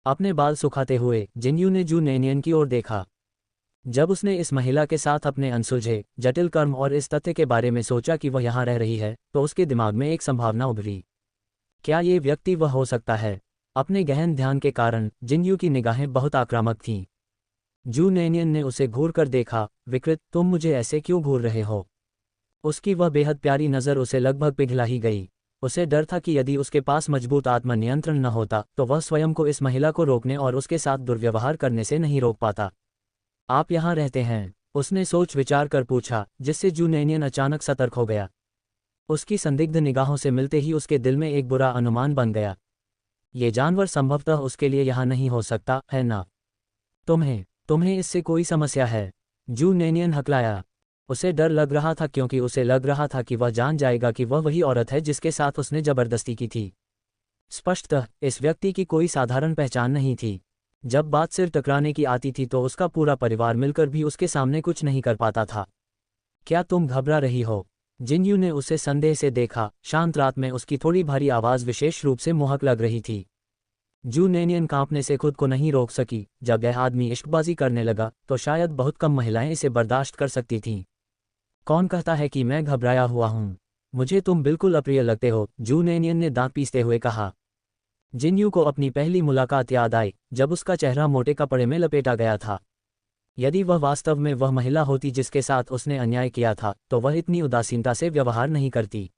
अपने बाल सुखाते हुए जिनयू ने जू नैनियन की ओर देखा। जब उसने इस महिला के साथ अपने अनसुलझे जटिल कर्म और इस तथ्य के बारे में सोचा कि वह यहाँ रह रही है, तो उसके दिमाग में एक संभावना उभरी। क्या ये व्यक्ति वह हो सकता है? अपने गहन ध्यान के कारण जिनयू की निगाहें बहुत आक्रामक थीं। जू नैनियन ने उसे घूर कर देखा। विकृत, तुम मुझे ऐसे क्यों घूर रहे हो? उसकी वह बेहद प्यारी नज़र उसे लगभग पिघला ही गई। उसे डर था कि यदि उसके पास मजबूत आत्मनियंत्रण न होता तो वह स्वयं को इस महिला को रोकने और उसके साथ दुर्व्यवहार करने से नहीं रोक पाता। आप यहाँ रहते हैं? उसने सोच विचार कर पूछा, जिससे जू नैनियन अचानक सतर्क हो गया। उसकी संदिग्ध निगाहों से मिलते ही उसके दिल में एक बुरा अनुमान बन गया। ये जानवर संभवतः उसके लिए यहाँ नहीं हो सकता है ना? तुम्हें इससे कोई समस्या है? जू नैनियन हकलाया। उसे डर लग रहा था क्योंकि उसे लग रहा था कि वह जान जाएगा कि वह वही औरत है जिसके साथ उसने जबरदस्ती की थी। स्पष्टतः इस व्यक्ति की कोई साधारण पहचान नहीं थी। जब बात सिर टकराने की आती थी तो उसका पूरा परिवार मिलकर भी उसके सामने कुछ नहीं कर पाता था। क्या तुम घबरा रही हो? जिनयू ने उसे संदेह से देखा। शांत रात में उसकी थोड़ी भारी आवाज़ विशेष रूप से मोहक लग रही थी। जू नैनियन कांपने से खुद को नहीं रोक सकी। जब यह आदमी इश्कबाजी करने लगा तो शायद बहुत कम महिलाएं इसे बर्दाश्त कर सकती थीं। कौन कहता है कि मैं घबराया हुआ हूँ? मुझे तुम बिल्कुल अप्रिय लगते हो, जू नैनियन ने दांत पीसते हुए कहा। जिनयू को अपनी पहली मुलाकात याद आई, जब उसका चेहरा मोटे कपड़े में लपेटा गया था। यदि वह वास्तव में वह महिला होती जिसके साथ उसने अन्याय किया था, तो वह इतनी उदासीनता से व्यवहार नहीं करती।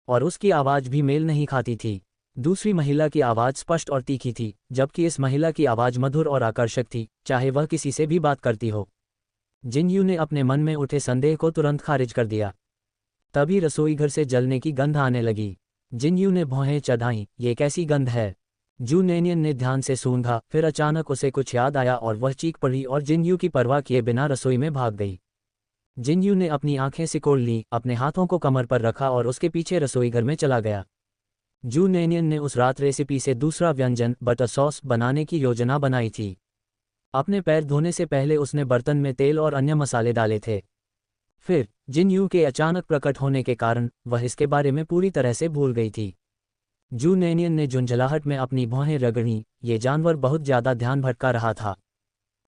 और उसकी आवाज़ भी मेल नहीं खाती थी। दूसरी महिला की आवाज़ स्पष्ट और तीखी थी, जबकि इस महिला की आवाज़ मधुर और आकर्षक थी, चाहे वह किसी से भी बात करती हो। जिनयू ने अपने मन में उठे संदेह को तुरंत खारिज कर दिया। तभी रसोई घर से जलने की गंध आने लगी। जिनयू ने भौहें चढ़ाईं। ये कैसी गंध है? जू नैनियन ने ध्यान से सूंघा, फिर अचानक उसे कुछ याद आया और वह चीख पड़ी और जिनयू की परवाह किए बिना रसोई में भाग गई। जिनयू ने अपनी आंखें सिकोड़ लीं, अपने हाथों को कमर पर रखा और उसके पीछे रसोई घर में चला गया। जू नैनियन ने उस रात रेसिपी से दूसरा व्यंजन बटर सॉस बनाने की योजना बनाई थी। अपने पैर धोने से पहले उसने बर्तन में तेल और अन्य मसाले डाले थे। फिर जिनयू के अचानक प्रकट होने के कारण वह इसके बारे में पूरी तरह से भूल गई थी। जू नैनियन ने झुंझलाहट में अपनी भौहें रगड़ीं। ये जानवर बहुत ज़्यादा ध्यान भटका रहा था।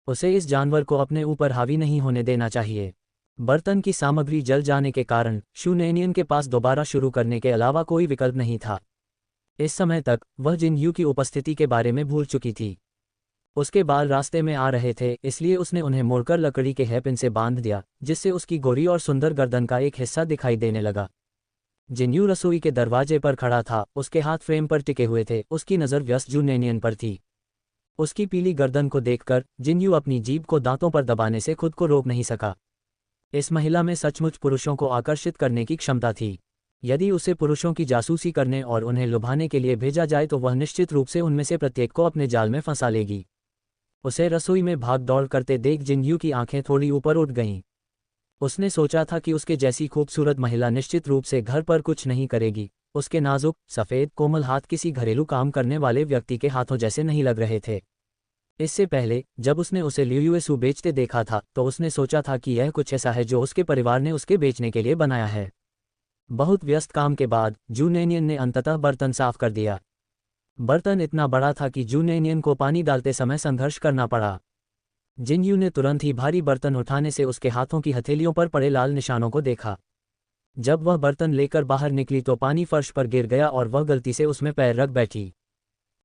उसे इस जानवर को अपने ऊपर हावी नहीं होने देना चाहिए। बर्तन की सामग्री जल जाने के कारण जू नैनियन के पास दोबारा शुरू करने के अलावा कोई विकल्प नहीं था। इस समय तक वह जिनयू की उपस्थिति के बारे में भूल चुकी थी। उसके बाल रास्ते में आ रहे थे, इसलिए उसने उन्हें मोड़कर लकड़ी के हेरपिन से बांध दिया, जिससे उसकी गोरी और सुंदर गर्दन का एक हिस्सा दिखाई देने लगा। जिनयू रसोई के दरवाजे पर खड़ा था, उसके हाथ फ्रेम पर टिके हुए थे। उसकी नज़र व्यस्त जू नैनियन पर थी। उसकी पीली गर्दन को देखकर जिनयू अपनी जीभ को दांतों पर दबाने से खुद को रोक नहीं सका। इस महिला में सचमुच पुरुषों को आकर्षित करने की क्षमता थी। यदि उसे पुरुषों की जासूसी करने और उन्हें लुभाने के लिए भेजा जाए तो वह निश्चित रूप से उनमें से प्रत्येक को अपने जाल में फंसा लेगी। उसे रसोई में भाग दौड़ करते देख जिनयू की आंखें थोड़ी ऊपर उठ गईं। उसने सोचा था कि उसके जैसी खूबसूरत महिला निश्चित रूप से घर पर कुछ नहीं करेगी। उसके नाजुक, सफ़ेद, कोमल हाथ किसी घरेलू काम करने वाले व्यक्ति के हाथों जैसे नहीं लग रहे थे। इससे पहले जब उसने उसे ल्यूयूएसू बेचते देखा था तो उसने सोचा था कि यह कुछ ऐसा है जो उसके परिवार ने उसके बेचने के लिए बनाया है। बहुत व्यस्त काम के बाद जू नैनियन ने अंततः बर्तन साफ कर दिया। बर्तन इतना बड़ा था कि जू नैनियन को पानी डालते समय संघर्ष करना पड़ा। जिनयू ने तुरंत ही भारी बर्तन उठाने से उसके हाथों की हथेलियों पर पड़े लाल निशानों को देखा। जब वह बर्तन लेकर बाहर निकली तो पानी फर्श पर गिर गया और वह गलती से उसमें पैर रख बैठी।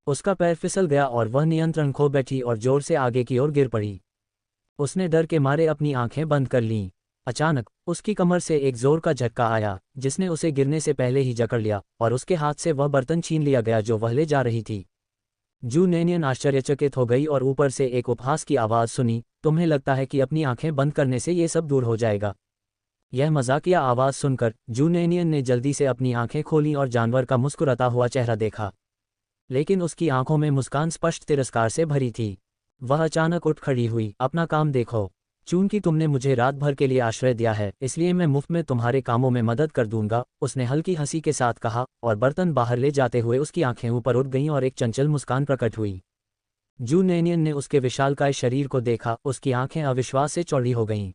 उसका पैर फिसल गया और वह नियंत्रण खो बैठी और जोर से आगे की ओर गिर पड़ी। उसने डर के मारे अपनी आंखें बंद कर लीं। अचानक उसकी कमर से एक जोर का झटका आया, जिसने उसे गिरने से पहले ही जकड़ लिया और उसके हाथ से वह बर्तन छीन लिया गया जो वह ले जा रही थी। जू नैनियन आश्चर्यचकित हो गई और ऊपर से एक उपहास की आवाज़ सुनी, तुम्हें लगता है कि अपनी आंखें बंद करने से ये सब दूर हो जाएगा? यह मजाकिया आवाज़ सुनकर जू नैनियन ने जल्दी से अपनी आंखें खोलीं और जानवर का मुस्कुराता हुआ चेहरा देखा। लेकिन उसकी आंखों में मुस्कान स्पष्ट तिरस्कार से भरी थी। वह अचानक उठ खड़ी हुई। अपना काम देखो। चूंकि तुमने मुझे रात भर के लिए आश्रय दिया है, इसलिए मैं मुफ्त में तुम्हारे कामों में मदद कर दूंगा, उसने हल्की हंसी के साथ कहा, और बर्तन बाहर ले जाते हुए उसकी आंखें ऊपर उठ गईं और एक चंचल मुस्कान प्रकट हुई। जू नैनियन ने उसके विशालकाय शरीर को देखा। उसकी आंखें अविश्वास से चौड़ी हो गईं।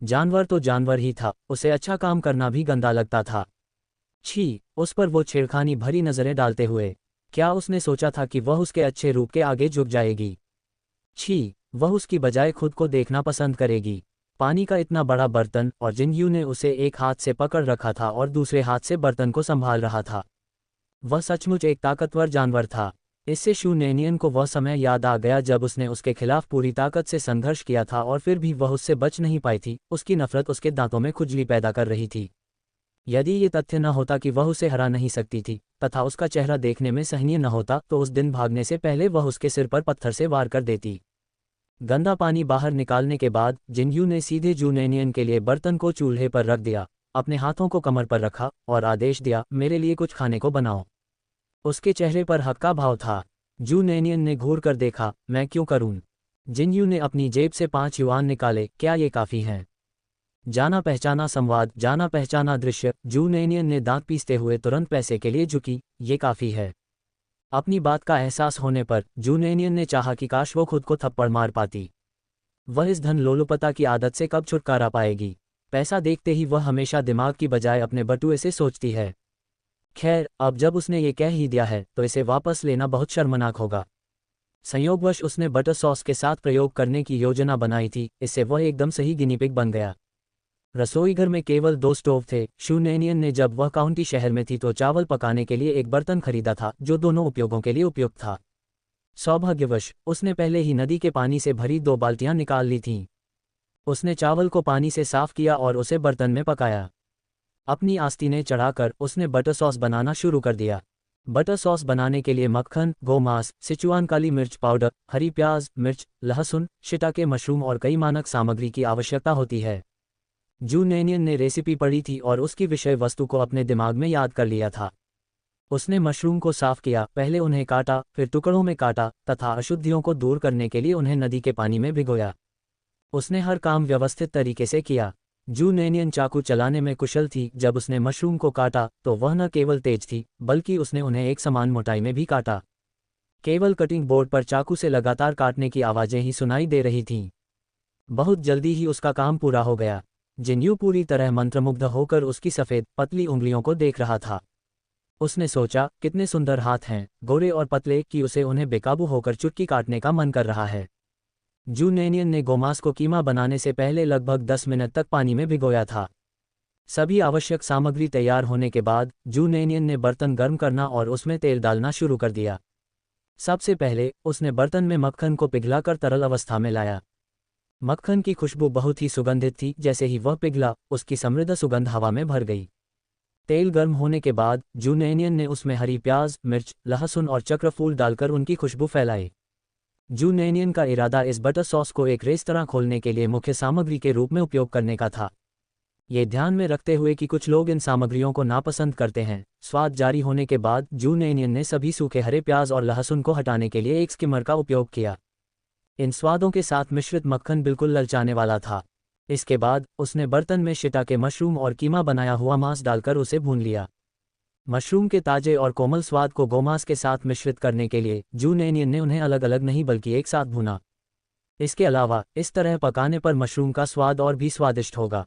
जानवर तो जानवर ही था, उसे अच्छा काम करना भी गंदा लगता था। छी, उस पर वो छेड़खानी भरी नजरें डालते हुए। क्या उसने सोचा था कि वह उसके अच्छे रूप के आगे झुक जाएगी? छी, वह उसकी बजाय खुद को देखना पसंद करेगी। पानी का इतना बड़ा बर्तन, और जिनयू ने उसे एक हाथ से पकड़ रखा था और दूसरे हाथ से बर्तन को संभाल रहा था। वह सचमुच एक ताकतवर जानवर था। इससे शू नैनियन को वह समय याद आ गया जब उसने उसके खिलाफ पूरी ताकत से संघर्ष किया था और फिर भी वह उससे बच नहीं पाई थी। उसकी नफरत उसके दांतों में खुजली पैदा कर रही थी। यदि ये तथ्य न होता कि वह उसे हरा नहीं सकती थी तथा उसका चेहरा देखने में सहनीय न होता, तो उस दिन भागने से पहले वह उसके सिर पर पत्थर से वार कर देती। गंदा पानी बाहर निकालने के बाद जिनयू ने सीधे जू नैनियन के लिए बर्तन को चूल्हे पर रख दिया, अपने हाथों को कमर पर रखा और आदेश दिया, मेरे लिए कुछ खाने को बनाओ। उसके चेहरे पर हक का भाव था। जू नैनियन ने घूर कर देखा, मैं क्यों करूं? जिनयू ने अपनी जेब से 5 युआन निकाले, क्या ये काफ़ी हैं? जाना पहचाना संवाद, जाना पहचाना दृश्य। जू नैनियन ने दांत पीसते हुए तुरंत पैसे के लिए झुकी, ये काफ़ी है। अपनी बात का एहसास होने पर जू नैनियन ने चाहा कि काश वो खुद को थप्पड़ मार पाती। वह इस धन लोलुपता की आदत से कब छुटकारा पाएगी? पैसा देखते ही वह हमेशा दिमाग की बजाय अपने बटुए से सोचती है। खैर, अब जब उसने ये कह ही दिया है तो इसे वापस लेना बहुत शर्मनाक होगा। संयोगवश उसने बटर सॉस के साथ प्रयोग करने की योजना बनाई थी, इससे वह एकदम सही गिनीपिग बन गया। रसोईघर में केवल 2 स्टोव थे। शू नैनियन ने जब वह काउंटी शहर में थी तो चावल पकाने के लिए एक बर्तन खरीदा था जो दोनों उपयोगों के लिए उपयुक्त था। सौभाग्यवश उसने पहले ही नदी के पानी से भरी 2 बाल्टियां निकाल ली थीं। उसने चावल को पानी से साफ किया और उसे बर्तन में पकाया। अपनी आस्तीनें चढ़ाकर उसने बटर सॉस बनाना शुरू कर दिया। बटर सॉस बनाने के लिए मक्खन, गोमांस, सिचुआन काली मिर्च पाउडर, हरी प्याज, मिर्च, लहसुन, शिटाके मशरूम और कई मानक सामग्री की आवश्यकता होती है। जू नैनियन ने रेसिपी पढ़ी थी और उसकी विषय वस्तु को अपने दिमाग में याद कर लिया था। उसने मशरूम को साफ किया, पहले उन्हें काटा, फिर टुकड़ों में काटा तथा अशुद्धियों को दूर करने के लिए उन्हें नदी के पानी में भिगोया। उसने हर काम व्यवस्थित तरीके से किया। जू नैनियन चाकू चलाने में कुशल थी। जब उसने मशरूम को काटा तो वह न केवल तेज थी बल्कि उसने उन्हें एक समान मोटाई में भी काटा। केवल कटिंग बोर्ड पर चाकू से लगातार काटने की आवाज़ें ही सुनाई दे रही थीं। बहुत जल्दी ही उसका काम पूरा हो गया। जिनयू पूरी तरह मंत्रमुग्ध होकर उसकी सफ़ेद पतली उंगलियों को देख रहा था। उसने सोचा, कितने सुंदर हाथ हैं, गोरे और पतले, कि उसे उन्हें बेकाबू होकर चुटकी काटने का मन कर रहा है। जू नैनियन ने गोमांस को कीमा बनाने से पहले लगभग 10 मिनट तक पानी में भिगोया था। सभी आवश्यक सामग्री तैयार होने के बाद जू नैनियन ने बर्तन गर्म करना और उसमें तेल डालना शुरू कर दिया। सबसे पहले उसने बर्तन में मक्खन को पिघलाकर तरल अवस्था में लाया। मक्खन की खुशबू बहुत ही सुगंधित थी। जैसे ही वह पिघला, उसकी समृद्ध सुगंध हवा में भर गई। तेल गर्म होने के बाद जू नैनियन ने उसमें हरी प्याज, मिर्च, लहसुन और चक्रफूल डालकर उनकी खुशबू फैलाई। जू नैनियन का इरादा इस बटर सॉस को एक रेस्तरां खोलने के लिए मुख्य सामग्री के रूप में उपयोग करने का था। ये ध्यान में रखते हुए कि कुछ लोग इन सामग्रियों को नापसंद करते हैं, स्वाद जारी होने के बाद जू नैनियन ने सभी सूखे हरे प्याज और लहसुन को हटाने के लिए एक स्किमर का उपयोग किया। इन स्वादों के साथ मिश्रित मक्खन बिल्कुल ललचाने वाला था। इसके बाद उसने बर्तन में शिटाके मशरूम और कीमा बनाया हुआ मांस डालकर उसे भून लिया। मशरूम के ताजे और कोमल स्वाद को गोमांस के साथ मिश्रित करने के लिए जू नैनियन ने उन्हें अलग अलग नहीं बल्कि एक साथ भूना। इसके अलावा इस तरह पकाने पर मशरूम का स्वाद और भी स्वादिष्ट होगा।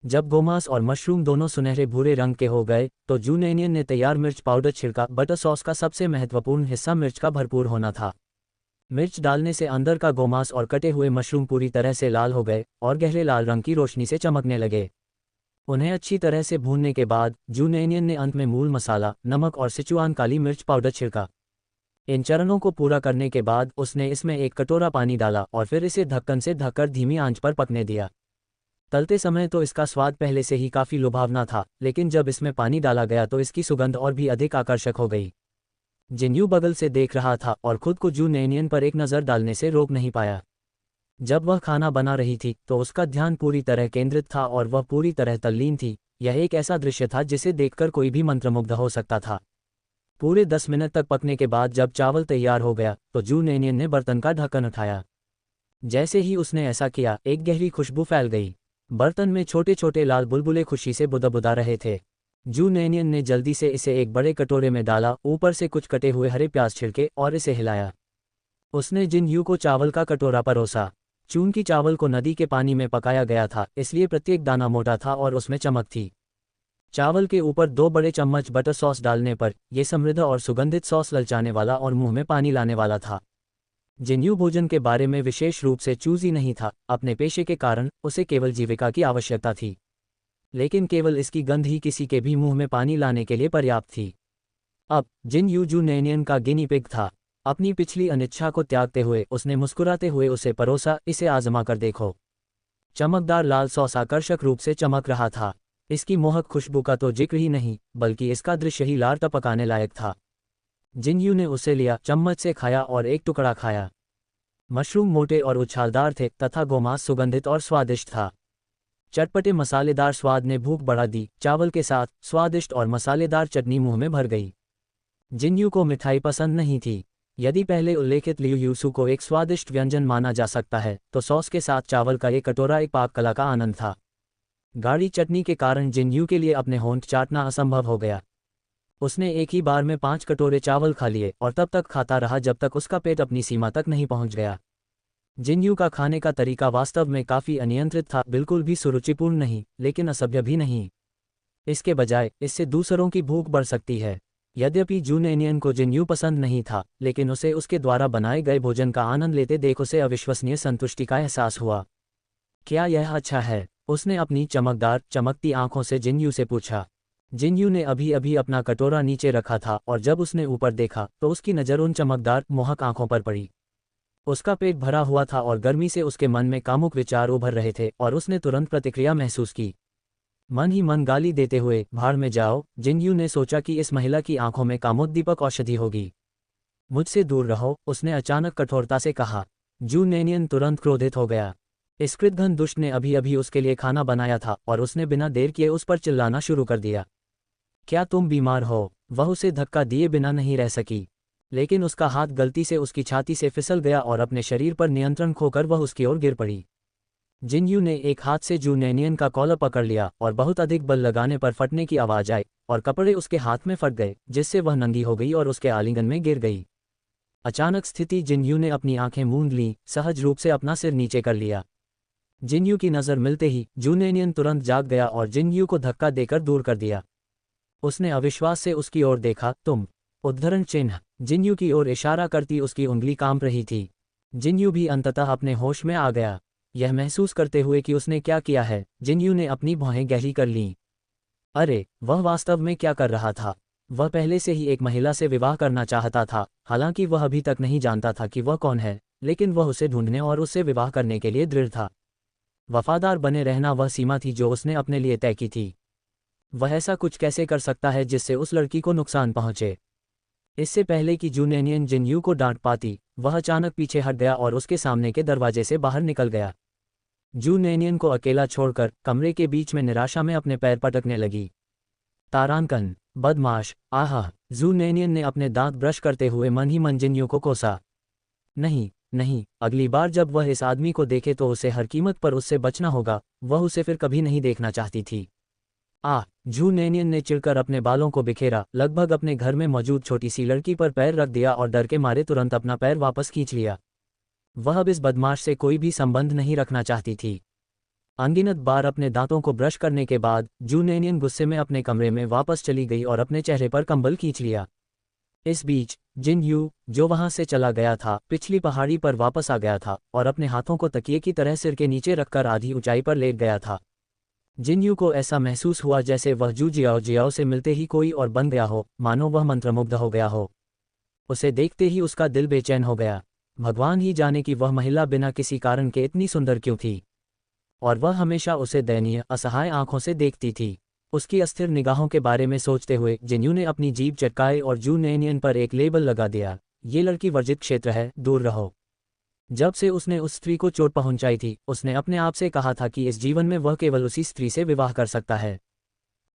जब गोमांस और मशरूम दोनों सुनहरे भूरे रंग के हो गए तो जू नैनियन ने तैयार मिर्च पाउडर छिड़का। बटर सॉस का सबसे महत्वपूर्ण हिस्सा मिर्च का भरपूर होना था। मिर्च डालने से अंदर का गोमांस और कटे हुए मशरूम पूरी तरह से लाल हो गए और गहरे लाल रंग की रोशनी से चमकने लगे। उन्हें अच्छी तरह से भूनने के बाद जू नैनियन ने अंत में मूल मसाला, नमक और सिचुआन काली मिर्च पाउडर छिड़का। इन चरणों को पूरा करने के बाद उसने इसमें एक कटोरा पानी डाला और फिर इसे ढक्कन से ढककर धीमी आंच पर पकने दिया। तलते समय तो इसका स्वाद पहले से ही काफ़ी लुभावना था, लेकिन जब इसमें पानी डाला गया तो इसकी सुगंध और भी अधिक आकर्षक हो गई। जिनयू बगल से देख रहा था और खुद को जू नैनियन पर एक नज़र डालने से रोक नहीं पाया। जब वह खाना बना रही थी तो उसका ध्यान पूरी तरह केंद्रित था और वह पूरी तरह तल्लीन थी। यह एक ऐसा दृश्य था जिसे देखकर कोई भी मंत्रमुग्ध हो सकता था। पूरे 10 मिनट तक पकने के बाद जब चावल तैयार हो गया तो जू नैनियन ने बर्तन का ढक्कन उठाया। जैसे ही उसने ऐसा किया, एक गहरी खुशबू फैल गई। बर्तन में छोटे छोटे लाल बुलबुले खुशी से बुदबुदा रहे थे। जू नैनियन ने जल्दी से इसे एक बड़े कटोरे में डाला, ऊपर से कुछ कटे हुए हरे प्याज छिड़के और इसे हिलाया। उसने जिनयू को चावल का कटोरा परोसा। चूंकि चावल को नदी के पानी में पकाया गया था, इसलिए प्रत्येक दाना मोटा था और उसमें चमक थी। चावल के ऊपर 2 बड़े चम्मच बटर सॉस डालने पर यह समृद्ध और सुगंधित सॉस ललचाने वाला और मुंह में पानी लाने वाला था। जिन्यू भोजन के बारे में विशेष रूप से चूजी नहीं था, अपने पेशे के कारण उसे केवल जीविका की आवश्यकता थी। लेकिन केवल इसकी गंध ही किसी के भी मुंह में पानी लाने के लिए पर्याप्त थी। अब जिन्यू जू नैनियन का गिनी पिग था। अपनी पिछली अनिच्छा को त्यागते हुए उसने मुस्कुराते हुए उसे परोसा, इसे आजमा कर देखो। चमकदार लाल सॉस आकर्षक रूप से चमक रहा था। इसकी मोहक खुशबू का तो जिक्र ही नहीं, बल्कि इसका दृश्य ही लार टपकाने लायक था। जिन्यू ने उसे लिया, चम्मच से खाया और एक टुकड़ा खाया। मशरूम मोटे और उछालदार थे तथा गोमांस सुगंधित और स्वादिष्ट था। चटपटे मसालेदार स्वाद ने भूख बढ़ा दी। चावल के साथ स्वादिष्ट और मसालेदार चटनी मुंह में भर गई। जिन्यू को मिठाई पसंद नहीं थी। यदि पहले उल्लेखित लियू यूसू को एक स्वादिष्ट व्यंजन माना जा सकता है, तो सॉस के साथ चावल का एक कटोरा एक पाक कला का आनंद था। गाढ़ी चटनी के कारण जिन्यू के लिए अपने होंठ चाटना असंभव हो गया। उसने एक ही बार में 5 कटोरे चावल खा लिए और तब तक खाता रहा जब तक उसका पेट अपनी सीमा तक नहीं पहुंच गया। जिन्यू का खाने का तरीका वास्तव में काफी अनियंत्रित था, बिल्कुल भी सुरुचिपूर्ण नहीं, लेकिन असभ्य भी नहीं। इसके बजाय इससे दूसरों की भूख बढ़ सकती है। यद्यपि जू नैनियन को जिन्यू पसंद नहीं था, लेकिन उसे उसके द्वारा बनाए गए भोजन का आनंद लेते देख उसे अविश्वसनीय संतुष्टि का एहसास हुआ। क्या यह अच्छा है? उसने अपनी चमकदार चमकती आंखों से जिन्यू से पूछा। जिन्यू ने अभी अभी अपना कटोरा नीचे रखा था और जब उसने ऊपर देखा तो उसकी नज़र उन चमकदार मोहक आंखों पर पड़ी। उसका पेट भरा हुआ था और गर्मी से उसके मन में कामुक विचार उभर रहे थे और उसने तुरंत प्रतिक्रिया महसूस की। मन ही मन गाली देते हुए, भाड़ में जाओ, जिन्यू ने सोचा कि इस महिला की आंखों में कामोद्दीपक औषधि होगी। मुझसे दूर रहो, उसने अचानक कठोरता से कहा। जू नैनियन तुरंत क्रोधित हो गया। इस कृतघ्न दुष्ट ने अभी अभी उसके लिए खाना बनाया था और उसने बिना देर किए उस पर चिल्लाना शुरू कर दिया। क्या तुम बीमार हो? वह उसे धक्का दिए बिना नहीं रह सकी, लेकिन उसका हाथ गलती से उसकी छाती से फिसल गया और अपने शरीर पर नियंत्रण खोकर वह उसकी ओर गिर पड़ी। जिन्यू ने एक हाथ से जू नैनियन का कॉलर पकड़ लिया और बहुत अधिक बल लगाने पर फटने की आवाज आई और कपड़े उसके हाथ में फट गए, जिससे वह नंगी हो गई और उसके आलिंगन में गिर गई। अचानक स्थिति जिन्यू ने अपनी आंखें मूंद लीं, सहज रूप से अपना सिर नीचे कर लिया। जिन्यू की नज़र मिलते ही जू नैनियन तुरंत जाग गया और जिन्यू को धक्का देकर दूर कर दिया। उसने अविश्वास से उसकी ओर देखा। तुम? उद्धरण चिन्ह। जिन्यू की ओर इशारा करती उसकी उंगली कांप रही थी। जिन्यू भी अंततः अपने होश में आ गया। यह महसूस करते हुए कि उसने क्या किया है, जिन्यू ने अपनी भौहें गहरी कर लीं। अरे, वह वास्तव में क्या कर रहा था? वह पहले से ही एक महिला से विवाह करना चाहता था, हालांकि वह अभी तक नहीं जानता था कि वह कौन है, लेकिन वह उसे ढूंढने और उससे विवाह करने के लिए दृढ़ था। वफादार बने रहना वह सीमा थी जो उसने अपने लिए तय की थी। वह ऐसा कुछ कैसे कर सकता है जिससे उस लड़की को नुकसान पहुंचे? इससे पहले कि जू नैनियन जिन्यू को डांट पाती, वह अचानक पीछे हट गया और उसके सामने के दरवाजे से बाहर निकल गया। जू नैनियन को अकेला छोड़कर कमरे के बीच में निराशा में अपने पैर पटकने लगी। तारांकन, बदमाश, आहा! जू नैनियन ने अपने दांत ब्रश करते हुए मन ही मन जिन्यू को कोसा। नहीं, नहीं, अगली बार जब वह इस आदमी को देखे तो उसे हर कीमत पर उससे बचना होगा। वह उसे फिर कभी नहीं देखना चाहती थी। जू नैनियन ने चिढ़कर अपने बालों को बिखेरा, लगभग अपने घर में मौजूद छोटी सी लड़की पर पैर रख दिया और डर के मारे तुरंत अपना पैर वापस खींच लिया। वह अब इस बदमाश से कोई भी संबंध नहीं रखना चाहती थी। अनगिनत बार अपने दांतों को ब्रश करने के बाद जू नैनियन गुस्से में अपने कमरे में वापस चली गई और अपने चेहरे पर कंबल खींच लिया। इस बीच जिन्यू, जो वहां से चला गया था, पिछली पहाड़ी पर वापस आ गया था और अपने हाथों को तकिए की तरह सिर के नीचे रखकर आधी ऊंचाई पर लेट गया था। जिन्यू को ऐसा महसूस हुआ जैसे वह जू जियाओ से मिलते ही कोई और बन गया हो, मानो वह मंत्रमुग्ध हो गया हो। उसे देखते ही उसका दिल बेचैन हो गया। भगवान ही जाने कि वह महिला बिना किसी कारण के इतनी सुंदर क्यों थी, और वह हमेशा उसे दयनीय, असहाय आंखों से देखती थी। उसकी अस्थिर निगाहों के बारे में सोचते हुए जिन्यू ने अपनी जीभ चटकाई और जू नैनियन पर एक लेबल लगा दिया। ये लड़की वर्जित क्षेत्र है, दूर रहो। जब से उसने उस स्त्री को चोट पहुंचाई थी, उसने अपने आप से कहा था कि इस जीवन में वह केवल उसी स्त्री से विवाह कर सकता है,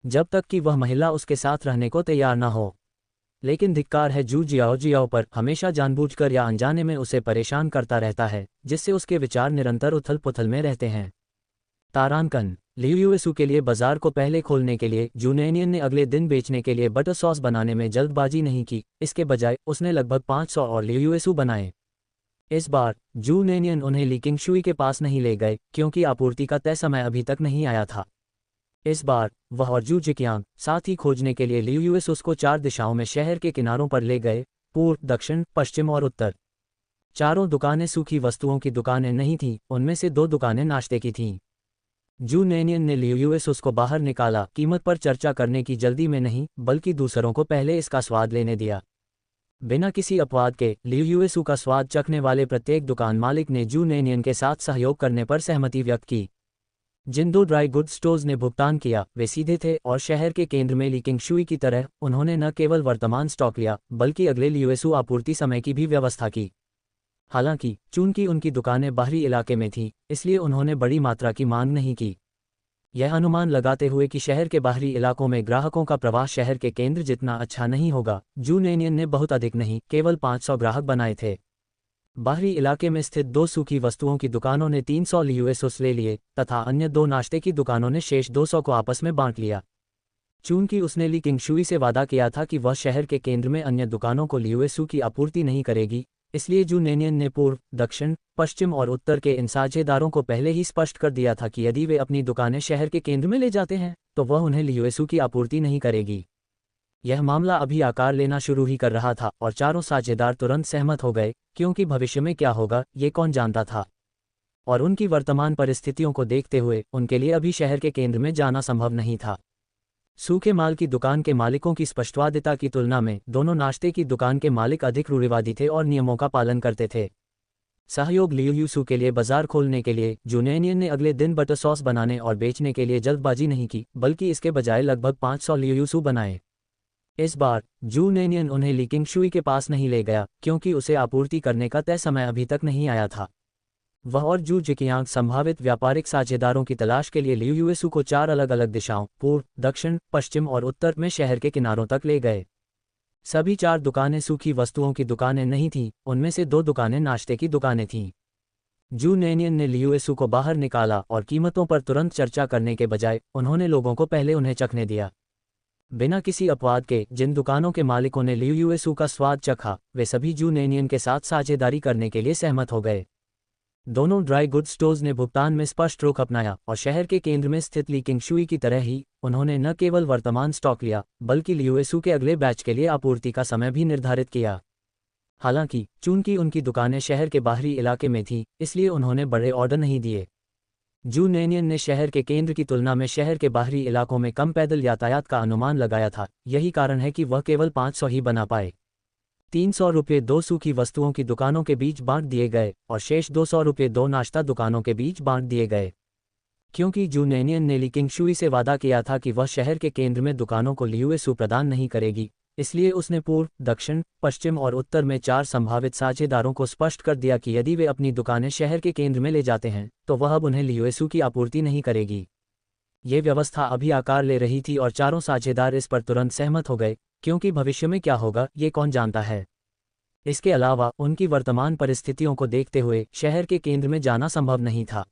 जब तक कि वह महिला उसके साथ रहने को तैयार न हो। लेकिन धिक्कार है जू जियाओ पर, हमेशा जानबूझकर या अनजाने में उसे परेशान करता रहता है, जिससे उसके विचार निरंतर उथल पुथल में रहते हैं। तारांकन, लियूएसू के लिए बाजार को पहले खोलने के लिए जू नैनियन ने अगले दिन बेचने के लिए बटर सॉस बनाने में जल्दबाजी नहीं की। इसके बजाय उसने लगभग 500 और लियूएसू बनाए। इस बार जू नैनियन उन्हें लीकिंग शुई के पास नहीं ले गए, क्योंकि आपूर्ति का तय समय अभी तक नहीं आया था। इस बार वह और जू जिकियांग साथ ही खोजने के लिए लियू यूएस उसको 4 दिशाओं में शहर के किनारों पर ले गए, पूर्व, दक्षिण, पश्चिम और उत्तर। चारों दुकानें सूखी वस्तुओं की दुकानें नहीं थीं, उनमें से 2 दुकानें नाश्ते की थीं। जू नैनियन ने लियू यूएस उसको बाहर निकाला, कीमत पर चर्चा करने की जल्दी में नहीं, बल्कि दूसरों को पहले इसका स्वाद लेने दिया। बिना किसी अपवाद के लियू यूएसू का स्वाद चखने वाले प्रत्येक दुकान मालिक ने जू नैनियन के साथ सहयोग करने पर सहमति व्यक्त की। जिन 2 ड्राई गुड्स स्टोर्स ने भुगतान किया वे सीधे थे और शहर के केंद्र में लीकिंग शुई की तरह उन्होंने न केवल वर्तमान स्टॉक लिया बल्कि अगले लियूएसू आपूर्ति समय की भी व्यवस्था की। हालांकि चूंकि उनकी दुकानें बाहरी इलाके में थीं, इसलिए उन्होंने बड़ी मात्रा की मांग नहीं की। यह अनुमान लगाते हुए कि शहर के बाहरी इलाकों में ग्राहकों का प्रवाह शहर के केंद्र जितना अच्छा नहीं होगा, जू नैनियन ने बहुत अधिक नहीं, केवल 500 ग्राहक बनाए थे। बाहरी इलाके में स्थित 2 सूखी वस्तुओं की दुकानों ने 300 लियूएसओस ले लिए तथा अन्य 2 नाश्ते की दुकानों ने शेष 200 को आपस में बांट लिया। चूंकि उसने ली किंग शुई से वादा किया था कि वह शहर के केंद्र में अन्य दुकानों को लियूएसू की आपूर्ति नहीं करेगी, इसलिए जू नैनियन ने पूर्व, दक्षिण, पश्चिम और उत्तर के इन साझेदारों को पहले ही स्पष्ट कर दिया था कि यदि वे अपनी दुकानें शहर के केंद्र में ले जाते हैं तो वह उन्हें लियूएसू की आपूर्ति नहीं करेगी। यह मामला अभी आकार लेना शुरू ही कर रहा था और चारों साझेदार तुरंत सहमत हो गए, क्योंकि भविष्य में क्या होगा ये कौन जानता था, और उनकी वर्तमान परिस्थितियों को देखते हुए उनके लिए अभी शहर के केंद्र में जाना संभव नहीं था। सूखे माल की दुकान के मालिकों की स्पष्टवादिता की तुलना में दोनों नाश्ते की दुकान के मालिक अधिक रूढ़िवादी थे और नियमों का पालन करते थे। सहयोग लियू यूसू के लिए बाजार खोलने के लिए जू नैनियन ने अगले दिन बटर सॉस बनाने और बेचने के लिए जल्दबाजी नहीं की, बल्कि इसके बजाय लगभग 500 लियू यूसू बनाए। इस बार जू नैनियन उन्हें लीकिंग शुई के पास नहीं ले गया, क्योंकि उसे आपूर्ति करने का तय समय अभी तक नहीं आया था। वह और जू जिकियांग संभावित व्यापारिक साझेदारों की तलाश के लिए लियू यूएसू को 4 अलग अलग दिशाओं, पूर्व, दक्षिण, पश्चिम और उत्तर में शहर के किनारों तक ले गए। सभी 4 दुकानें सूखी वस्तुओं की दुकानें नहीं थीं, उनमें से 2 दुकानें नाश्ते की दुकानें थीं। जू नैनियन ने लियू यूएसू को बाहर निकाला और कीमतों पर तुरंत चर्चा करने के बजाय उन्होंने लोगों को पहले उन्हें चखने दिया। बिना किसी अपवाद के जिन दुकानों के मालिकों ने लियू यूएसू का स्वाद चखा वे सभी जू नैनियन के साथ साझेदारी करने के लिए सहमत हो गए। दोनों ड्राई गुड्स स्टोर्स ने भुगतान में स्पष्ट रुख अपनाया और शहर के केंद्र में स्थित लीकिंग शुई की तरह ही उन्होंने न केवल वर्तमान स्टॉक लिया बल्कि लियूएसू के अगले बैच के लिए आपूर्ति का समय भी निर्धारित किया। हालांकि चूंकि उनकी दुकानें शहर के बाहरी इलाके में थीं, इसलिए उन्होंने बड़े ऑर्डर नहीं दिए। जू नैनियन ने शहर के केंद्र की तुलना में शहर के बाहरी इलाकों में कम पैदल यातायात का अनुमान लगाया था, यही कारण है कि वह केवल 500 ही बना पाए। 300 रुपये 2 सूखी वस्तुओं की दुकानों के बीच बांट दिए गए और शेष 200 रुपये 2 नाश्ता दुकानों के बीच बांट दिए गए। क्योंकि जू नैनियन ने लीकिंग शुई से वादा किया था कि वह शहर के केंद्र में दुकानों को लियूएसू प्रदान नहीं करेगी, इसलिए उसने पूर्व, दक्षिण, पश्चिम और उत्तर में 4 संभावित साझेदारों को स्पष्ट कर दिया कि यदि वे अपनी दुकानें शहर के केंद्र में ले जाते हैं तो वह अब उन्हें लियूएसू की आपूर्ति नहीं करेगी। ये व्यवस्था अभी आकार ले रही थी और चारों साझेदार इस पर तुरंत सहमत हो गए, क्योंकि भविष्य में क्या होगा ये कौन जानता है। इसके अलावा उनकी वर्तमान परिस्थितियों को देखते हुए शहर के केंद्र में जाना संभव नहीं था।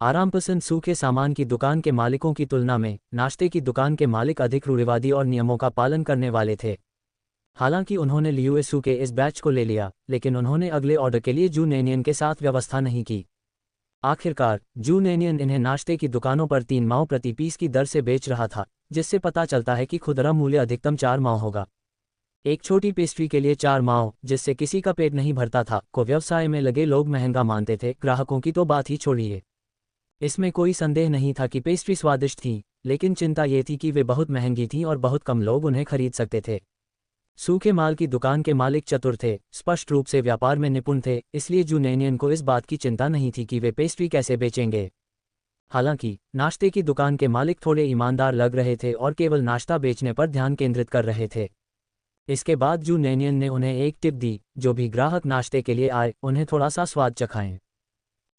आरामपसंद सूखे सामान की दुकान के मालिकों की तुलना में नाश्ते की दुकान के मालिक अधिक रूढ़िवादी और नियमों का पालन करने वाले थे। हालांकि उन्होंने लियूएसू के इस बैच को ले लिया, लेकिन उन्होंने अगले ऑर्डर के लिए जू नैनियन के साथ व्यवस्था नहीं की। आखिरकार जू नैनियन इन्हें नाश्ते की दुकानों पर 3 माओ प्रति पीस की दर से बेच रहा था, जिससे पता चलता है कि खुदरा मूल्य अधिकतम 4 माओ होगा। एक छोटी पेस्ट्री के लिए 4 माओ, जिससे किसी का पेट नहीं भरता था, को व्यवसाय में लगे लोग महंगा मानते थे, ग्राहकों की तो बात ही छोड़िए। इसमें कोई संदेह नहीं था कि पेस्ट्री स्वादिष्ट थी, लेकिन चिंता ये थी कि वे बहुत महंगी थीं और बहुत कम लोग उन्हें खरीद सकते थे। सूखे माल की दुकान के मालिक चतुर थे, स्पष्ट रूप से व्यापार में निपुण थे, इसलिए जू नैनियन को इस बात की चिंता नहीं थी कि वे पेस्ट्री कैसे बेचेंगे। हालांकि नाश्ते की दुकान के मालिक थोड़े ईमानदार लग रहे थे और केवल नाश्ता बेचने पर ध्यान केंद्रित कर रहे थे। इसके बाद जू नैनियन ने उन्हें एक टिप दी, जो भी ग्राहक नाश्ते के लिए आए उन्हें थोड़ा सा स्वाद चखाएं।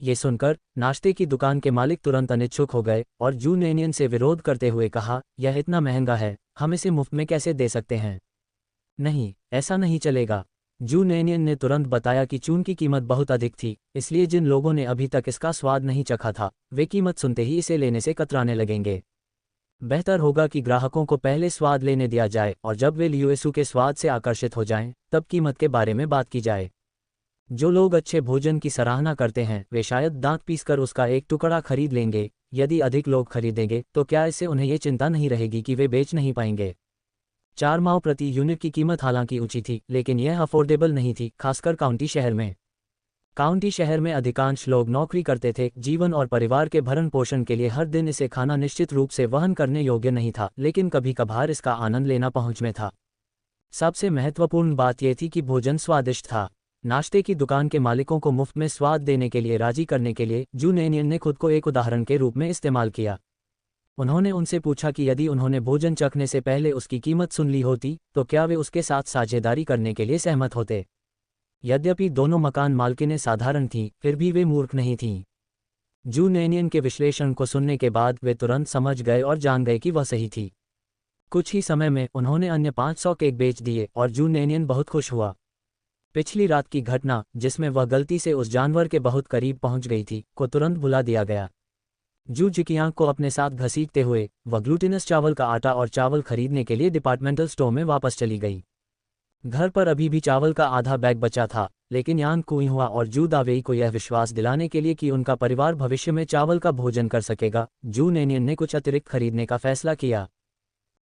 ये सुनकर नाश्ते की दुकान के मालिक तुरंत अनिच्छुक हो गए और जू नैनियन से विरोध करते हुए कहा, यह इतना महंगा है, हम इसे मुफ्त में कैसे दे सकते हैं? नहीं, ऐसा नहीं चलेगा। जू नैनियन ने तुरंत बताया कि चून की कीमत बहुत अधिक थी, इसलिए जिन लोगों ने अभी तक इसका स्वाद नहीं चखा था वे कीमत सुनते ही इसे लेने से कतराने लगेंगे। बेहतर होगा कि ग्राहकों को पहले स्वाद लेने दिया जाए और जब वे लियूएसू के स्वाद से आकर्षित हो जाएं, तब कीमत के बारे में बात की जाए। जो लोग अच्छे भोजन की सराहना करते हैं वे शायद दांत पीसकर उसका एक टुकड़ा खरीद लेंगे, यदि अधिक लोग खरीदेंगे तो क्या इससे उन्हें ये चिंता नहीं रहेगी कि वे बेच नहीं पाएंगे। 4 माह प्रति यूनिट की कीमत हालांकि ऊंची थी, लेकिन यह अफोर्डेबल नहीं थी, खासकर काउंटी शहर में। काउंटी शहर में अधिकांश लोग नौकरी करते थे। जीवन और परिवार के भरण पोषण के लिए हर दिन इसे खाना निश्चित रूप से वहन करने योग्य नहीं था, लेकिन कभी कभार इसका आनंद लेना पहुंच में था। सबसे महत्वपूर्ण बात यह थी कि भोजन स्वादिष्ट था। नाश्ते की दुकान के मालिकों को मुफ्त में स्वाद देने के लिए राजी करने के लिए जू नेनियन ने खुद को एक उदाहरण के रूप में इस्तेमाल किया। उन्होंने उनसे पूछा कि यदि उन्होंने भोजन चखने से पहले उसकी कीमत सुन ली होती तो क्या वे उसके साथ साझेदारी करने के लिए सहमत होते। यद्यपि दोनों मकान मालकिनें साधारण थीं, फिर भी वे मूर्ख नहीं थीं। जू नेनियन के विश्लेषण को सुनने के बाद वे तुरंत समझ गए और जान गए कि वह सही थी। कुछ ही समय में उन्होंने अन्य 500 केक बेच दिए और जू नेनियन बहुत खुश हुआ। पिछली रात की घटना, जिसमें वह गलती से उस जानवर के बहुत करीब पहुंच गई थी, को तुरंत भुला दिया गया। जू जिकियांग को अपने साथ घसीटते हुए वह ग्लूटिनस चावल का आटा और चावल खरीदने के लिए डिपार्टमेंटल स्टोर में वापस चली गई। घर पर अभी भी चावल का आधा बैग बचा था, लेकिन यान कुइहुआ और जू दावेई को यह विश्वास दिलाने के लिए कि उनका परिवार भविष्य में चावल का भोजन कर सकेगा, जू नेनियन ने कुछ अतिरिक्त खरीदने का फैसला किया।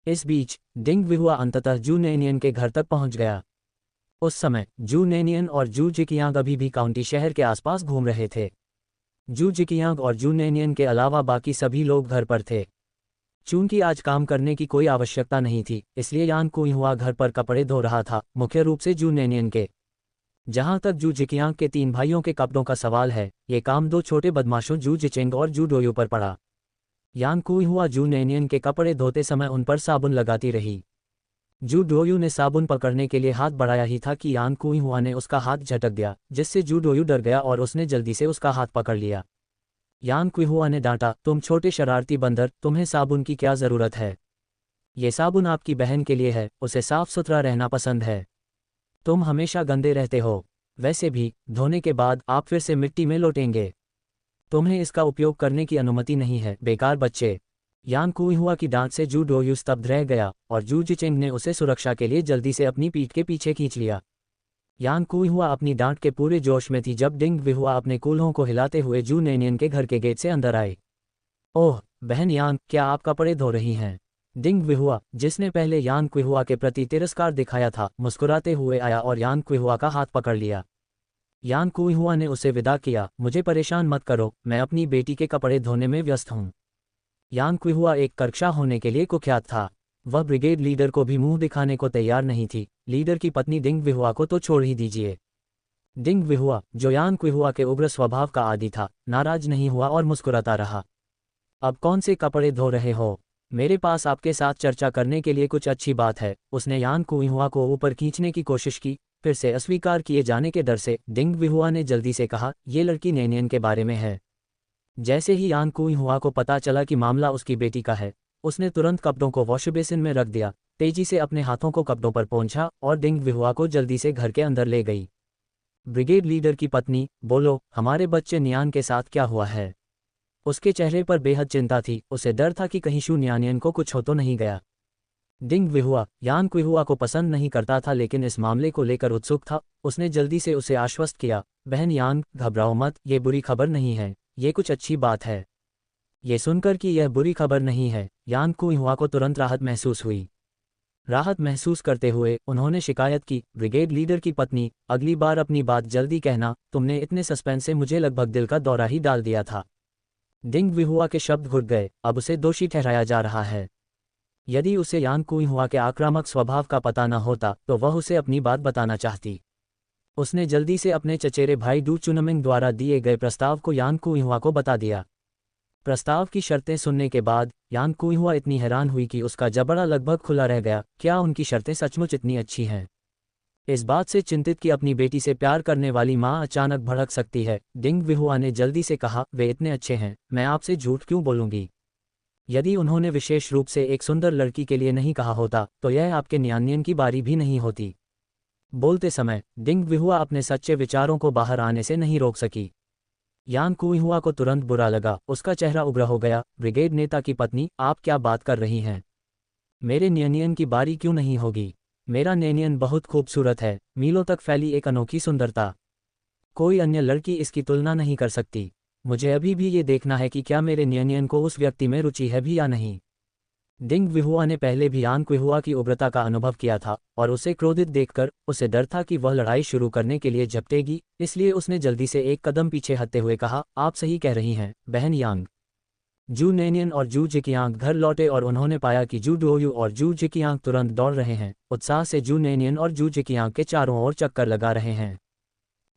इस बीच डिंग विहुआ अंततः जू नेनियन के घर तक पहुंच गया। उस समय जू नेनियन और जू जिकियांग अभी भी काउंटी शहर के आसपास घूम रहे थे। जू जिकियांग और जू नेनियन के अलावा बाकी सभी लोग घर पर थे। चूंकि आज काम करने की कोई आवश्यकता नहीं थी, इसलिए यान कुइहुआ घर पर कपड़े धो रहा था, मुख्य रूप से जू नेनियन के। जहां तक जू जिकियांग के 3 भाइयों के कपड़ों का सवाल है, ये काम 2 छोटे बदमाशों जू जिचेंग और जू डोयू पर पड़ा। यान कुइहुआ जू नेनियन के कपड़े धोते समय उन पर साबुन लगाती रही। जू डोयू ने साबुन पकड़ने के लिए हाथ बढ़ाया ही था कि यान कुइहुआ ने उसका हाथ झटक दिया, जिससे जू डोयू डर गया और उसने जल्दी से उसका हाथ पकड़ लिया। यान कुइहुआ ने डांटा, तुम छोटे शरारती बंदर, तुम्हें साबुन की क्या जरूरत है? ये साबुन आपकी बहन के लिए है, उसे साफ सुथरा रहना पसंद है। तुम हमेशा गंदे रहते हो। वैसे भी धोने के बाद आप फिर से मिट्टी में लौटेंगे। तुम्हें इसका उपयोग करने की अनुमति नहीं है, बेकार बच्चे। यान कुइहुआ की डांट से जू डोयू स्तब्ध रह गया और जू जिचेंग ने उसे सुरक्षा के लिए जल्दी से अपनी पीठ के पीछे खींच लिया। यान कुइहुआ अपनी डांट के पूरे जोश में थी जब डिंग विहुआ अपने कूल्हों को हिलाते हुए जू नेनियन के घर के गेट से अंदर आए। ओह बहन यान, क्या आप कपड़े धो रही हैं? डिंग विहुआ, जिसने पहले यान कुइहुआ के प्रति तिरस्कार दिखाया था, मुस्कुराते हुए आया और यान कुइहुआ का हाथ पकड़ लिया। यान कुइहुआ ने उसे विदा किया, मुझे परेशान मत करो, मैं अपनी बेटी के कपड़े धोने में व्यस्त हूँ। यान कुइहुआ एक कर्कशा होने के लिए कुख्यात था। वह ब्रिगेड लीडर को भी मुंह दिखाने को तैयार नहीं थी। लीडर की पत्नी डिंग विहुआ को तो छोड़ ही दीजिए। डिंग विहुआ, जो यान कुइहुआ के उग्र स्वभाव का आदी था, नाराज नहीं हुआ और मुस्कुराता रहा। अब कौन से कपड़े धो रहे हो? मेरे पास आपके साथ चर्चा करने के लिए कुछ अच्छी बात है। उसने यान कुइहुआ को ऊपर खींचने की कोशिश की, फिर से अस्वीकार किए जाने के डर से डिंग विहुआ ने जल्दी से कहा, ये लड़की नेनियन के बारे में है। जैसे ही यान कुइहुआ को पता चला कि मामला उसकी बेटी का है, उसने तुरंत कपड़ों को वॉश बेसिन में रख दिया, तेजी से अपने हाथों को कपड़ों पर पोंछा और डिंग विहुआ को जल्दी से घर के अंदर ले गई। ब्रिगेड लीडर की पत्नी, बोलो, हमारे बच्चे नियान के साथ क्या हुआ है? उसके चेहरे पर बेहद चिंता थी, उसे डर था कि कहीं शू नियानियन को कुछ हो तो नहीं गया। डिंग विहुआ यान कुइहुआ को पसंद नहीं करता था, लेकिन इस मामले को लेकर उत्सुक था। उसने जल्दी से उसे आश्वस्त किया, बहन यान, घबराओ मत, ये बुरी खबर नहीं है, ये कुछ अच्छी बात है। ये सुनकर कि यह बुरी खबर नहीं है, यान कुइहुआ को तुरंत राहत महसूस हुई। राहत महसूस करते हुए उन्होंने शिकायत की, ब्रिगेड लीडर की पत्नी, अगली बार अपनी बात जल्दी कहना, तुमने इतने सस्पेंस से मुझे लगभग दिल का दौरा ही डाल दिया था। डिंग विहुआ के शब्द घुट गए, अब उसे दोषी ठहराया जा रहा है। यदि उसे यान कुइहुआ के आक्रामक स्वभाव का पता न होता तो वह उसे अपनी बात बताना चाहती। उसने जल्दी से अपने चचेरे भाई डू चुनमिंग द्वारा दिए गए प्रस्ताव को यान कुइहुआ को बता दिया। प्रस्ताव की शर्तें सुनने के बाद यान कुइहुआ इतनी हैरान हुई कि उसका जबड़ा लगभग खुला रह गया। क्या उनकी शर्तें सचमुच इतनी अच्छी हैं? इस बात से चिंतित कि अपनी बेटी से प्यार करने वाली माँ अचानक भड़क सकती है, डिंग विहुआ ने जल्दी से कहा, वे इतने अच्छे हैं, मैं आपसे झूठ क्यों बोलूंगी? यदि उन्होंने विशेष रूप से एक सुंदर लड़की के लिए नहीं कहा होता तो यह आपके नियानियन की बारी भी नहीं होती। बोलते समय डिंग विहुआ अपने सच्चे विचारों को बाहर आने से नहीं रोक सकी। यान कुइहुआ को तुरंत बुरा लगा, उसका चेहरा उग्र हो गया। ब्रिगेड नेता की पत्नी, आप क्या बात कर रही हैं? मेरे नियनियन की बारी क्यों नहीं होगी? मेरा नेनियन बहुत खूबसूरत है, मीलों तक फैली एक अनोखी सुंदरता। कोई अन्य लड़की इसकी तुलना नहीं कर सकती। मुझे अभी भी ये देखना है कि क्या मेरे न्यनियन को उस व्यक्ति में रुचि है भी या नहीं। डिंग विहुआ ने पहले भी यान कुइहुआ की उग्रता का अनुभव किया था और उसे क्रोधित देखकर उसे डर था कि वह लड़ाई शुरू करने के लिए झपटेगी, इसलिए उसने जल्दी से एक कदम पीछे हटते हुए कहा, आप सही कह रही हैं, बहन यांग। जू नैनियन और जू जिकियांग घर लौटे और उन्होंने पाया कि जू डोयू और जू जिकियांग तुरंत दौड़ रहे हैं। उत्साह से जू नैनियन और जू जिकियांग के चारों ओर चक्कर लगा रहे हैं।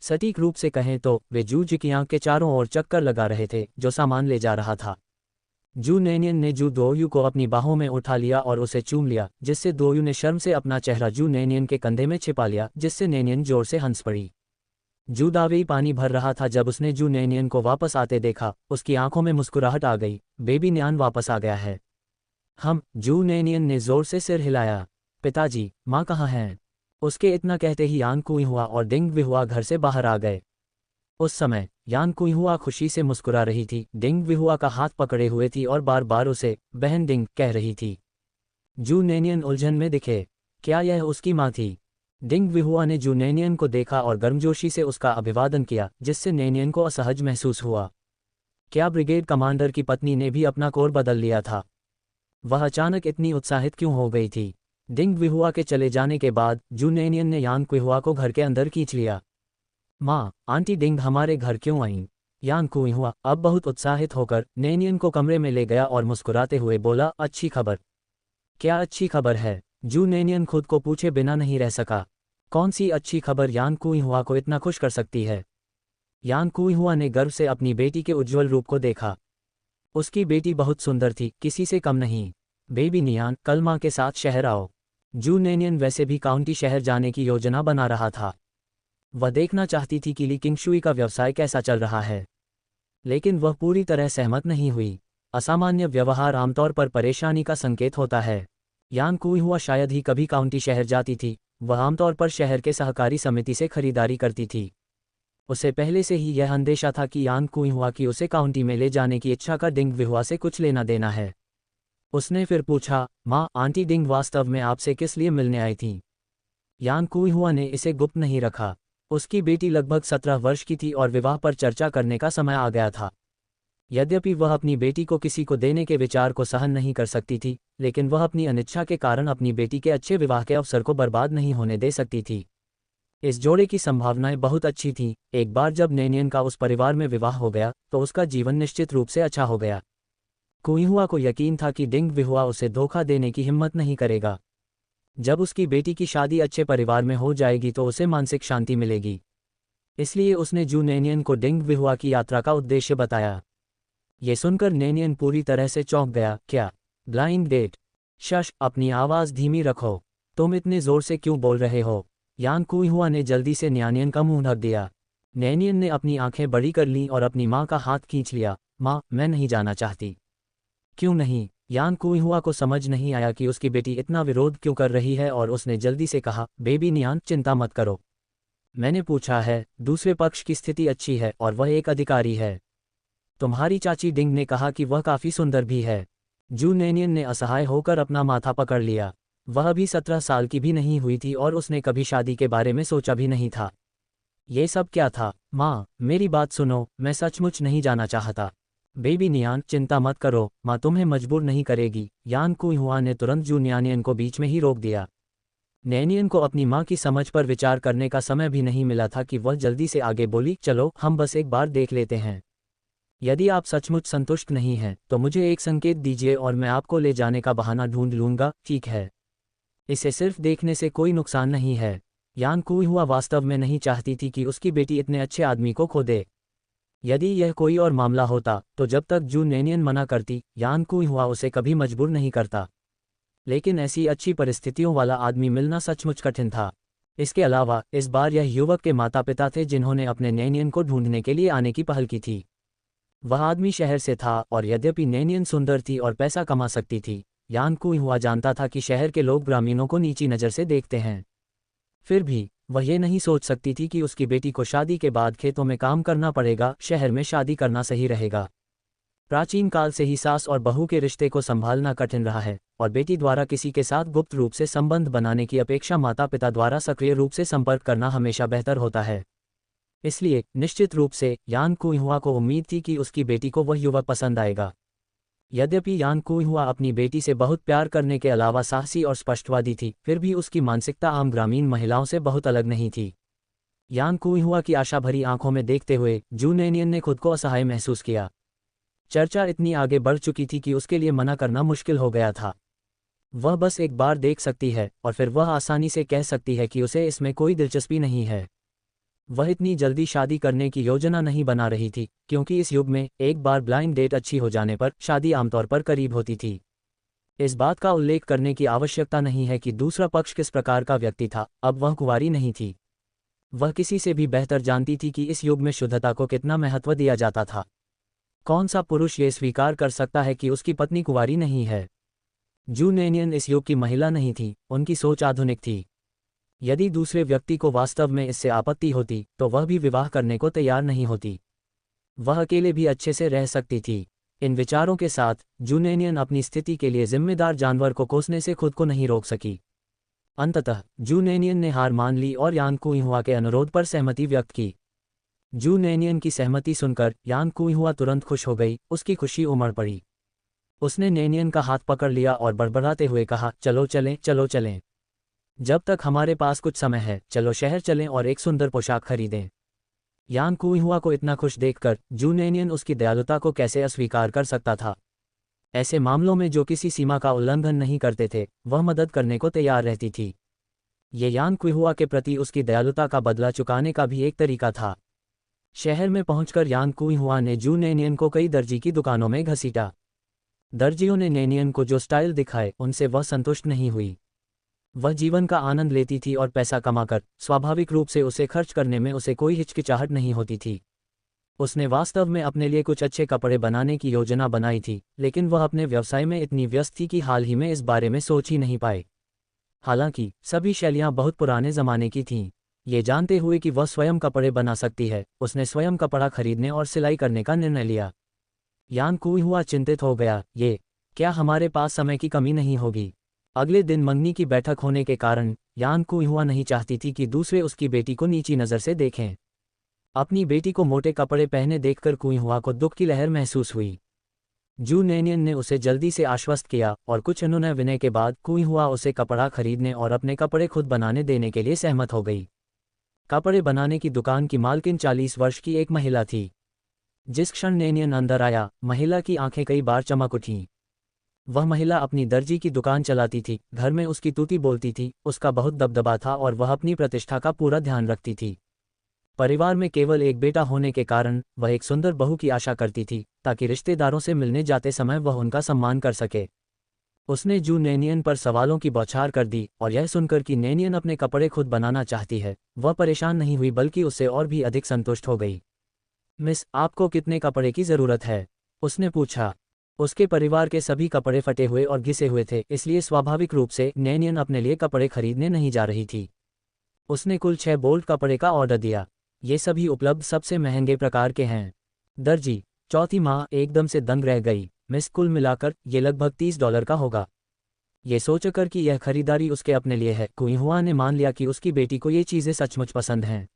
सटीक रूप से कहें तो वे जू जिकियांग के चारों ओर चक्कर लगा रहे थे जो सामान ले जा रहा था। जू नैनियन ने जू दोयू को अपनी बाहों में उठा लिया और उसे चूम लिया, जिससे दोयू ने शर्म से अपना चेहरा जू नैनियन के कंधे में छिपा लिया, जिससे नैनियन जोर से हंस पड़ी। जू दावेई पानी भर रहा था जब उसने जू नैनियन को वापस आते देखा। उसकी आंखों में मुस्कुराहट आ गई, बेबी न्यान वापस आ गया है। जू नैनियन ने जोर से सिर हिलाया। पिताजी, माँ कहाँ हैं? उसके इतना कहते ही यान कुइहुआ और डिंग विहुआ घर से बाहर आ गए। उस समय यान कुइहुआ खुशी से मुस्कुरा रही थी, डिंग विहुआ का हाथ पकड़े हुए थी और बार बार उसे बहन डिंग कह रही थी। जू नैनियन उलझन में दिखे। क्या यह उसकी माँ थी? डिंग विहुआ ने जू नैनियन को देखा और गर्मजोशी से उसका अभिवादन किया, जिससे नैनियन को असहज महसूस हुआ। क्या ब्रिगेड कमांडर की पत्नी ने भी अपना कोर बदल लिया था? वह अचानक इतनी उत्साहित क्यों हो गई थी? डिंग विहुआ के चले जाने के बाद जू नैनियन ने यान कुइहुआ को घर के अंदर खींच लिया। माँ, आंटी डिंग हमारे घर क्यों आईं? यान कुइहुआ अब बहुत उत्साहित होकर नैनियन को कमरे में ले गया और मुस्कुराते हुए बोला, अच्छी खबर। क्या अच्छी खबर है? जू नैनियन खुद को पूछे बिना नहीं रह सका। कौन सी अच्छी खबर यान कुइहुआ को इतना खुश कर सकती है? यान कुइहुआ ने गर्व से अपनी बेटी के उज्ज्वल रूप को देखा। उसकी बेटी बहुत सुंदर थी, किसी से कम नहीं। बेबी नियान, कल माँ के साथ शहर आओ। जू नैनियन वैसे भी काउंटी शहर जाने की योजना बना रहा था। वह देखना चाहती थी कि ली किंगशुई का व्यवसाय कैसा चल रहा है, लेकिन वह पूरी तरह सहमत नहीं हुई। असामान्य व्यवहार आमतौर पर परेशानी का संकेत होता है। यान कुइहुआ शायद ही कभी काउंटी शहर जाती थी। वह आमतौर पर शहर के सहकारी समिति से खरीदारी करती थी। उसे पहले से ही यह अंदेशा था कि यान कुइहुआ की उसे काउंटी में ले जाने की इच्छा का डिंग विहुआ से कुछ लेना देना है। उसने फिर पूछा, माँ, आंटी डिंग वास्तव में आपसे किस लिए मिलने आई थीं? यान कुइहुआ ने इसे गुप्त नहीं रखा। उसकी बेटी लगभग 17 वर्ष की थी और विवाह पर चर्चा करने का समय आ गया था। यद्यपि वह अपनी बेटी को किसी को देने के विचार को सहन नहीं कर सकती थी, लेकिन वह अपनी अनिच्छा के कारण अपनी बेटी के अच्छे विवाह के अवसर को बर्बाद नहीं होने दे सकती थी। इस जोड़े की संभावनाएं बहुत अच्छी थीं। एक बार जब नैनियन का उस परिवार में विवाह हो गया तो उसका जीवन निश्चित रूप से अच्छा हो गया। कुइहुआ को यकीन था कि डिंग विहुआ उसे धोखा देने की हिम्मत नहीं करेगा। जब उसकी बेटी की शादी अच्छे परिवार में हो जाएगी तो उसे मानसिक शांति मिलेगी। इसलिए उसने जू नैनियन को डिंग विहुआ की यात्रा का उद्देश्य बताया। ये सुनकर नैनियन पूरी तरह से चौंक गया। क्या? Blind date? शश, अपनी आवाज़ धीमी रखो। तुम इतने जोर से क्यों बोल रहे हो? यान कुइहुआ ने जल्दी से नैनियन का मुंह ढक दिया। नैनियन ने अपनी आंखें बड़ी कर लीं और अपनी माँ का हाथ खींच लिया। माँ, मैं नहीं जाना चाहती। क्यों नहीं? यान कुइहुआ को समझ नहीं आया कि उसकी बेटी इतना विरोध क्यों कर रही है और उसने जल्दी से कहा, बेबी नियान, चिंता मत करो। मैंने पूछा है, दूसरे पक्ष की स्थिति अच्छी है और वह एक अधिकारी है। तुम्हारी चाची डिंग ने कहा कि वह काफ़ी सुंदर भी है। जू नैनियन ने असहाय होकर अपना माथा पकड़ लिया। वह अभी 17 साल की भी नहीं हुई थी और उसने कभी शादी के बारे में सोचा भी नहीं था। ये सब क्या था? माँ, मेरी बात सुनो, मैं सचमुच नहीं जाना चाहता। बेबी नियान, चिंता मत करो, माँ तुम्हें मजबूर नहीं करेगी। यान कुइहुआ ने तुरंत जू नैनियन को बीच में ही रोक दिया। नैनियन को अपनी माँ की समझ पर विचार करने का समय भी नहीं मिला था कि वह जल्दी से आगे बोली, चलो हम बस एक बार देख लेते हैं। यदि आप सचमुच संतुष्ट नहीं हैं तो मुझे एक संकेत दीजिए और मैं आपको ले जाने का बहाना ढूंढ लूंगा, ठीक है? इसे सिर्फ देखने से कोई नुकसान नहीं है। यान कुइहुआ वास्तव में नहीं चाहती थी कि उसकी बेटी इतने अच्छे आदमी को खो दे। यदि यह कोई और मामला होता तो जब तक जू नैनियन मना करती, यान कुइहुआ उसे कभी मजबूर नहीं करता। लेकिन ऐसी अच्छी परिस्थितियों वाला आदमी मिलना सचमुच कठिन था। इसके अलावा इस बार यह युवक के माता पिता थे जिन्होंने अपने नैनियन को ढूंढने के लिए आने की पहल की थी। वह आदमी शहर से था और यद्यपि नैनियन सुंदर थी और पैसा कमा सकती थी, यान कुइहुआ जानता था कि शहर के लोग ग्रामीणों को नीची नज़र से देखते हैं। फिर भी वह ये नहीं सोच सकती थी कि उसकी बेटी को शादी के बाद खेतों में काम करना पड़ेगा। शहर में शादी करना सही रहेगा। प्राचीन काल से ही सास और बहू के रिश्ते को संभालना कठिन रहा है और बेटी द्वारा किसी के साथ गुप्त रूप से संबंध बनाने की अपेक्षा माता पिता द्वारा सक्रिय रूप से संपर्क करना हमेशा बेहतर होता है। इसलिए निश्चित रूप से यान कुइहुआ को उम्मीद थी कि उसकी बेटी को वह युवक पसंद आएगा। यद्यपि यान कुइहुआ अपनी बेटी से बहुत प्यार करने के अलावा साहसी और स्पष्टवादी थी, फिर भी उसकी मानसिकता आम ग्रामीण महिलाओं से बहुत अलग नहीं थी। यान कुइहुआ की आशा भरी आंखों में देखते हुए जू नेनियन ने खुद को असहाय महसूस किया। चर्चा इतनी आगे बढ़ चुकी थी कि उसके लिए मना करना मुश्किल हो गया था। वह बस एक बार देख सकती है और फिर वह आसानी से कह सकती है कि उसे इसमें कोई दिलचस्पी नहीं है। वह इतनी जल्दी शादी करने की योजना नहीं बना रही थी, क्योंकि इस युग में एक बार ब्लाइंड डेट अच्छी हो जाने पर शादी आमतौर पर करीब होती थी। इस बात का उल्लेख करने की आवश्यकता नहीं है कि दूसरा पक्ष किस प्रकार का व्यक्ति था, अब वह कुंवारी नहीं थी। वह किसी से भी बेहतर जानती थी कि इस युग में शुद्धता को कितना महत्व दिया जाता था। कौन सा पुरुष ये स्वीकार कर सकता है कि उसकी पत्नी कुंवारी नहीं है? जू नेनियन इस युग की महिला नहीं थी, उनकी सोच आधुनिक थी। यदि दूसरे व्यक्ति को वास्तव में इससे आपत्ति होती तो वह भी विवाह करने को तैयार नहीं होती। वह अकेले भी अच्छे से रह सकती थी। इन विचारों के साथ जू नेनियन अपनी स्थिति के लिए जिम्मेदार जानवर को कोसने से खुद को नहीं रोक सकी। अंततः जू नेनियन ने हार मान ली और यान कुइहुआ के अनुरोध पर सहमति व्यक्त की। जू नेनियन की सहमति सुनकर यान कुइहुआ तुरंत खुश हो गई, उसकी खुशी उमड़ पड़ी। उसने नेनियन का हाथ पकड़ लिया और बड़बड़ाते हुए कहा, चलो चलें, चलो चलें। जब तक हमारे पास कुछ समय है, चलो शहर चलें और एक सुंदर पोशाक खरीदें। यान कुइहुआ को इतना खुश देखकर जू नेनियन उसकी दयालुता को कैसे अस्वीकार कर सकता था। ऐसे मामलों में जो किसी सीमा का उल्लंघन नहीं करते थे, वह मदद करने को तैयार रहती थी। ये यान कुइहुआ के प्रति उसकी दयालुता का बदला चुकाने का भी एक तरीका था। शहर में पहुंचकर यान कुइहुआ ने जू नेनियन को कई दर्जी की दुकानों में घसीटा। दर्जियों ने नेनियन को जो स्टाइल दिखाए, उनसे वह संतुष्ट नहीं हुई। वह जीवन का आनंद लेती थी और पैसा कमाकर स्वाभाविक रूप से उसे खर्च करने में उसे कोई हिचकिचाहट नहीं होती थी। उसने वास्तव में अपने लिए कुछ अच्छे कपड़े बनाने की योजना बनाई थी, लेकिन वह अपने व्यवसाय में इतनी व्यस्त थी कि हाल ही में इस बारे में सोच ही नहीं पाए। हालांकि सभी शैलियां बहुत पुराने जमाने की थीं। ये जानते हुए कि वह स्वयं कपड़े बना सकती है, उसने स्वयं कपड़ा खरीदने और सिलाई करने का निर्णय लिया। यान कुइहुआ चिंतित हो गया, क्या हमारे पास समय की कमी नहीं होगी? अगले दिन मंगनी की बैठक होने के कारण यान कुइहुआ नहीं चाहती थी कि दूसरे उसकी बेटी को नीची नज़र से देखें। अपनी बेटी को मोटे कपड़े पहने देखकर कुइहुआ को दुख की लहर महसूस हुई। जू नेनियन ने उसे जल्दी से आश्वस्त किया और कुछ अनुनय विनय के बाद कुइहुआ उसे कपड़ा खरीदने और अपने कपड़े खुद बनाने देने के लिए सहमत हो गई। कपड़े बनाने की दुकान की मालकिन 40 वर्ष की एक महिला थी। जिस क्षण नेनियन अंदर आया, महिला की आंखें कई बार चमक उठीं। वह महिला अपनी दर्जी की दुकान चलाती थी, घर में उसकी तूती बोलती थी, उसका बहुत दबदबा था और वह अपनी प्रतिष्ठा का पूरा ध्यान रखती थी। परिवार में केवल एक बेटा होने के कारण वह एक सुंदर बहू की आशा करती थी, ताकि रिश्तेदारों से मिलने जाते समय वह उनका सम्मान कर सके। उसने जू नेनियन पर सवालों की बौछार कर दी और यह सुनकर कि नेनियन अपने कपड़े खुद बनाना चाहती है, वह परेशान नहीं हुई बल्कि उससे और भी अधिक संतुष्ट हो गई। मिस, आपको कितने कपड़े की ज़रूरत है? उसने पूछा। उसके परिवार के सभी कपड़े फटे हुए और घिसे हुए थे, इसलिए स्वाभाविक रूप से नेनियन अपने लिए कपड़े खरीदने नहीं जा रही थी। उसने कुल 6 बोल्ट कपड़े का ऑर्डर दिया। ये सभी उपलब्ध सबसे महंगे प्रकार के हैं। दर्जी चौथी माह एकदम से दंग रह गई। मिस, कुल मिलाकर ये लगभग $30 का होगा। ये सोचकर कि यह खरीदारी उसके अपने लिए है, कुइहुआ ने मान लिया कि उसकी बेटी को ये चीज़ें सचमुच पसंद हैं।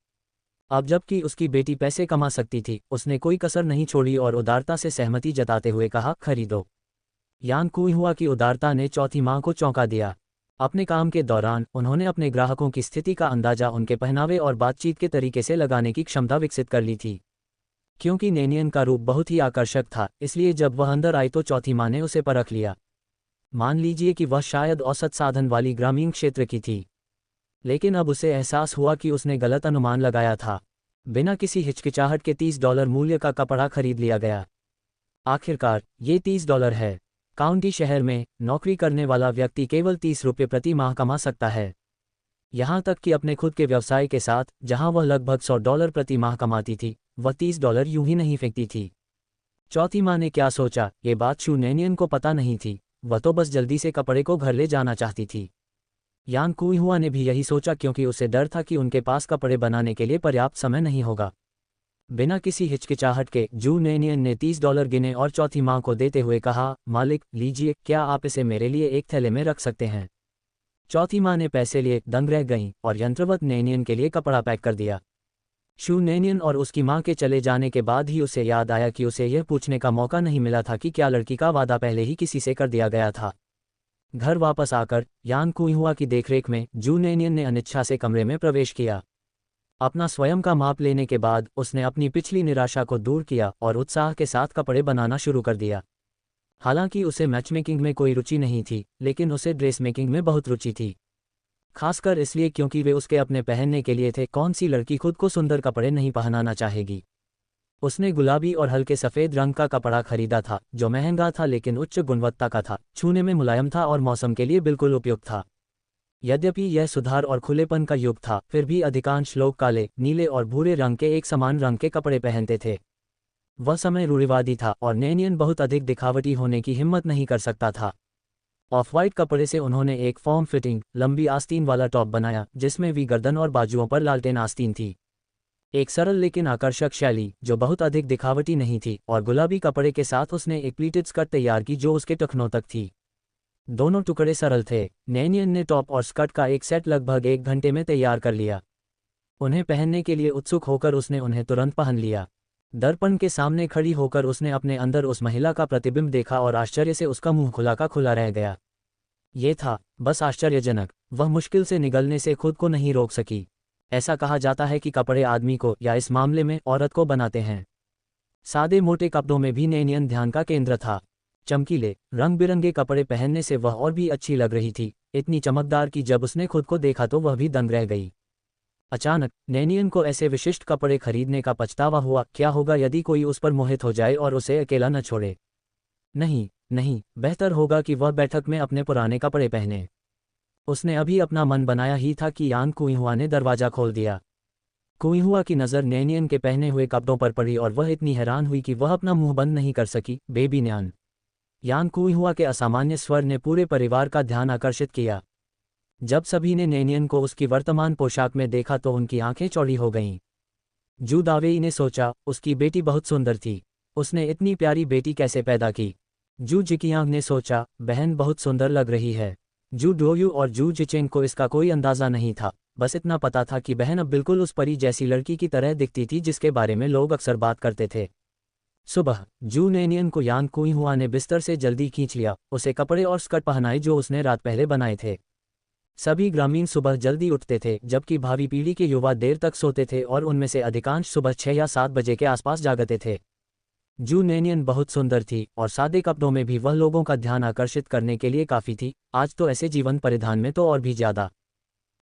अब जबकि उसकी बेटी पैसे कमा सकती थी, उसने कोई कसर नहीं छोड़ी और उदारता से सहमति जताते हुए कहा, खरीदो। यान कुइहुआ की उदारता ने चौथी माह को चौंका दिया। अपने काम के दौरान उन्होंने अपने ग्राहकों की स्थिति का अंदाजा उनके पहनावे और बातचीत के तरीके से लगाने की क्षमता विकसित कर ली थी। क्योंकि नेनियन का रूप बहुत ही आकर्षक था, इसलिए जब वह अंदर आई तो चौथी माँ ने उसे परख लिया। मान लीजिए कि वह शायद औसत साधन वाली ग्रामीण क्षेत्र की थी, लेकिन अब उसे एहसास हुआ कि उसने गलत अनुमान लगाया था। बिना किसी हिचकिचाहट के $30 मूल्य का कपड़ा खरीद लिया गया। आखिरकार ये $30 है। काउंटी शहर में नौकरी करने वाला व्यक्ति केवल ₹30 प्रति माह कमा सकता है। यहाँ तक कि अपने खुद के व्यवसाय के साथ, जहाँ वह लगभग $100 प्रति माह कमाती थी, वह $30 यूं ही नहीं फेंकती थी। चौथी माँ ने क्या सोचा, ये बात शू नेनियन को पता नहीं थी। वह तो बस जल्दी से कपड़े को घर ले जाना चाहती थी। यान कुइहुआ ने भी यही सोचा, क्योंकि उसे डर था कि उनके पास कपड़े बनाने के लिए पर्याप्त समय नहीं होगा। बिना किसी हिचकिचाहट के जू नेनियन ने $30 गिने और चौथी माँ को देते हुए कहा, मालिक लीजिए, क्या आप इसे मेरे लिए एक थैले में रख सकते हैं? चौथी माँ ने पैसे लिए दंग रह गईं और यंत्रवत नेनियन के लिए कपड़ा पैक कर दिया। शू नेनियन और उसकी मां के चले जाने के बाद ही उसे याद आया कि उसे यह पूछने का मौका नहीं मिला था कि क्या लड़की का वादा पहले ही किसी से कर दिया गया था। घर वापस आकर यान कुइहुआ की देखरेख में जू नेनियन ने अनिच्छा से कमरे में प्रवेश किया। अपना स्वयं का माप लेने के बाद उसने अपनी पिछली निराशा को दूर किया और उत्साह के साथ कपड़े बनाना शुरू कर दिया। हालांकि उसे मैचमेकिंग में कोई रुचि नहीं थी, लेकिन उसे ड्रेस मेकिंग में बहुत रुचि थी। खासकर इसलिए क्योंकि वे उसके अपने पहनने के लिए थे। कौन सी लड़की खुद को सुंदर कपड़े नहीं पहनाना चाहेगी। उसने गुलाबी और हल्के सफ़ेद रंग का कपड़ा खरीदा था, जो महंगा था लेकिन उच्च गुणवत्ता का था, छूने में मुलायम था और मौसम के लिए बिल्कुल उपयुक्त था। यद्यपि यह सुधार और खुलेपन का युग था, फिर भी अधिकांश लोग काले, नीले और भूरे रंग के एक समान रंग के कपड़े पहनते थे। वह समय रूढ़िवादी था और नेनियन बहुत अधिक दिखावटी होने की हिम्मत नहीं कर सकता था। ऑफ वाइट कपड़े से उन्होंने एक फॉर्म फिटिंग लंबी आस्तीन वाला टॉप बनाया, जिसमें भी गर्दन और बाजुओं पर लालटेन आस्तीन थी। एक सरल लेकिन आकर्षक शैली जो बहुत अधिक दिखावटी नहीं थी, और गुलाबी कपड़े के साथ उसने एक प्लीटेड स्कर्ट तैयार की जो उसके टखनों तक थी। दोनों टुकड़े सरल थे। नेनियन ने टॉप और स्कर्ट का एक सेट लगभग 1 घंटे में तैयार कर लिया। उन्हें पहनने के लिए उत्सुक होकर उसने उन्हें तुरंत पहन लिया। दर्पण के सामने खड़ी होकर उसने अपने अंदर उस महिला का प्रतिबिंब देखा और आश्चर्य से उसका मुंह खुला का खुला रह गया। ये था बस आश्चर्यजनक। वह मुश्किल से निगलने से खुद को नहीं रोक सकी। ऐसा कहा जाता है कि कपड़े आदमी को, या इस मामले में औरत को, बनाते हैं। सादे मोटे कपड़ों में भी नेनियन ध्यान का केंद्र था। चमकीले रंग बिरंगे कपड़े पहनने से वह और भी अच्छी लग रही थी, इतनी चमकदार कि जब उसने खुद को देखा तो वह भी दंग रह गई। अचानक नेनियन को ऐसे विशिष्ट कपड़े खरीदने का पछतावा हुआ। क्या होगा यदि कोई उस पर मोहित हो जाए और उसे अकेला न छोड़े? नहीं नहीं, बेहतर होगा कि वह बैठक में अपने पुराने कपड़े पहने। उसने अभी अपना मन बनाया ही था कि यान कुइहुआ ने दरवाजा खोल दिया। कुइहुआ की नज़र नेनियन के पहने हुए कपड़ों पर पड़ी और वह इतनी हैरान हुई कि वह अपना मुंह बंद नहीं कर सकी। बेबी न्यान। यान कुइहुआ के असामान्य स्वर ने पूरे परिवार का ध्यान आकर्षित किया। जब सभी ने नेनियन को उसकी वर्तमान पोशाक में देखा तो उनकी आंखें चौड़ी हो गईं। जू दावेई ने सोचा, उसकी बेटी बहुत सुंदर थी। उसने इतनी प्यारी बेटी कैसे पैदा की? जू जिकियांग ने सोचा, बहन बहुत सुंदर लग रही है। जू डोयू और जू जिचेंग को इसका कोई अंदाज़ा नहीं था, बस इतना पता था कि बहन अब बिल्कुल उस परी जैसी लड़की की तरह दिखती थी जिसके बारे में लोग अक्सर बात करते थे। सुबह जू नेनियन को यान कुइहुआ ने बिस्तर से जल्दी खींच लिया, उसे कपड़े और स्कर्ट पहनाए जो उसने रात पहले बनाए थे। सभी ग्रामीण सुबह जल्दी उठते थे, जबकि भावी पीढ़ी के युवा देर तक सोते थे और उनमें से अधिकांश सुबह 6 या 7 बजे के आसपास जागते थे। जू नेनियन बहुत सुंदर थी और सादे कपड़ों में भी वह लोगों का ध्यान आकर्षित करने के लिए काफ़ी थी। आज तो ऐसे जीवन परिधान में तो और भी ज़्यादा।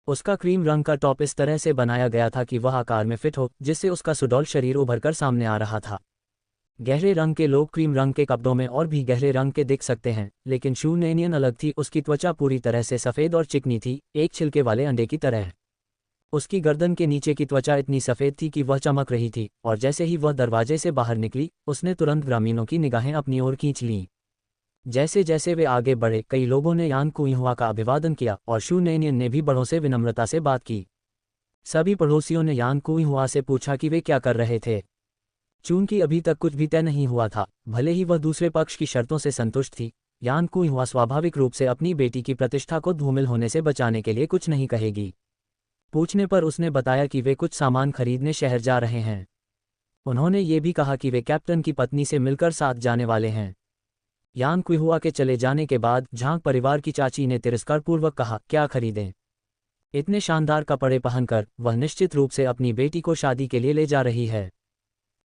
उसका क्रीम रंग का टॉप इस तरह से बनाया गया था कि वह आकार में फिट हो, जिससे उसका सुडौल शरीर उभरकर सामने आ रहा था। गहरे रंग के लोग क्रीम रंग के कपड़ों में और भी गहरे रंग के दिख सकते हैं, लेकिन शू नेनियन अलग थी। उसकी त्वचा पूरी तरह से सफ़ेद और चिकनी थी, एक छिलके वाले अंडे की तरह। उसकी गर्दन के नीचे की त्वचा इतनी सफ़ेद थी कि वह चमक रही थी, और जैसे ही वह दरवाजे से बाहर निकली, उसने तुरंत ग्रामीणों की निगाहें अपनी ओर खींच लीं। जैसे जैसे वे आगे बढ़े, कई लोगों ने यान कुइहुआ का अभिवादन किया और शू नेनियन ने भी बड़ों से विनम्रता से बात की। सभी पड़ोसियों ने यान कुइहुआ से पूछा कि वे क्या कर रहे थे। चूंकि अभी तक कुछ भी तय नहीं हुआ था, भले ही वह दूसरे पक्ष की शर्तों से संतुष्ट थी, यान कुइहुआ स्वाभाविक रूप से अपनी बेटी की प्रतिष्ठा को धूमिल होने से बचाने के लिए कुछ नहीं कहेगी। पूछने पर उसने बताया कि वे कुछ सामान खरीदने शहर जा रहे हैं। उन्होंने ये भी कहा कि वे कैप्टन की पत्नी से मिलकर साथ जाने वाले हैं। यान कुइहुआ के चले जाने के बाद झांग परिवार की चाची ने तिरस्कारपूर्वक कहा, क्या खरीदें? इतने शानदार कपड़े पहनकर वह निश्चित रूप से अपनी बेटी को शादी के लिए ले जा रही है।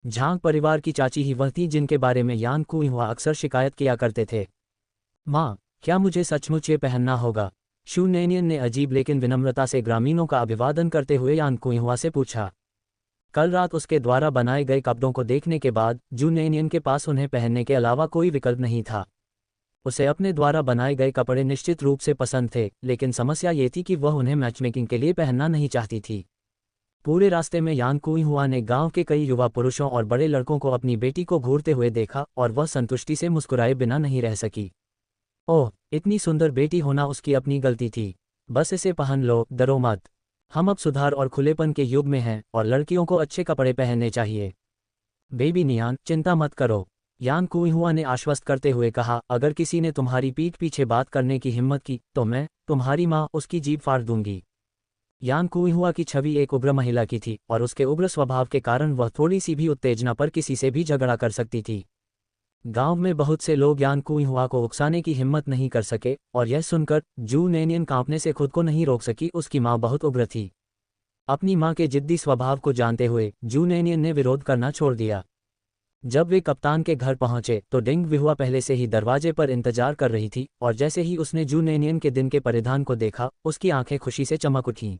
झांग परिवार की चाची ही वह थी जिनके बारे में यान कुइहुआ अक्सर शिकायत किया करते थे। माँ, क्या मुझे सचमुच ये पहनना होगा? शू नेनियन ने अजीब लेकिन विनम्रता से ग्रामीणों का अभिवादन करते हुए यान कुइहुआ से पूछा। कल रात उसके द्वारा बनाए गए कपड़ों को देखने के बाद जू नेनियन के पास उन्हें पहनने के अलावा कोई विकल्प नहीं था। उसे अपने द्वारा बनाए गए कपड़े निश्चित रूप से पसंद थे, लेकिन समस्या ये थी कि वह उन्हें मैचमेकिंग के लिए पहनना नहीं चाहती थी। पूरे रास्ते में यान कुइहुआ ने गांव के कई युवा पुरुषों और बड़े लड़कों को अपनी बेटी को घूरते हुए देखा और वह संतुष्टि से मुस्कुराए बिना नहीं रह सकी। ओह, इतनी सुंदर बेटी होना उसकी अपनी गलती थी। बस इसे पहन लो, डरो मत। हम अब सुधार और खुलेपन के युग में हैं और लड़कियों को अच्छे कपड़े पहनने चाहिए। बेबी नियान, चिंता मत करो, यान कुइहुआ ने आश्वस्त करते हुए कहा। अगर किसी ने तुम्हारी पीठ पीछे बात करने की हिम्मत की तो मैं, तुम्हारी माँ, उसकी जीभ फाड़ दूंगी। यान कुइहुआ की छवि एक उग्र महिला की थी और उसके उग्र स्वभाव के कारण वह थोड़ी सी भी उत्तेजना पर किसी से भी झगड़ा कर सकती थी। गांव में बहुत से लोग यान कुइहुआ को उकसाने की हिम्मत नहीं कर सके और यह सुनकर जू नैनियन कांपने से खुद को नहीं रोक सकी। उसकी माँ बहुत उग्र थी। अपनी माँ के जिद्दी स्वभाव को जानते हुए जू नैनियन ने विरोध करना छोड़ दिया। जब वे कप्तान के घर पहुंचे तो डिंग विहुआ पहले से ही दरवाजे पर इंतजार कर रही थी और जैसे ही उसने जू नैनियन के दिन के परिधान को देखा उसकी आंखें खुशी से चमक उठीं।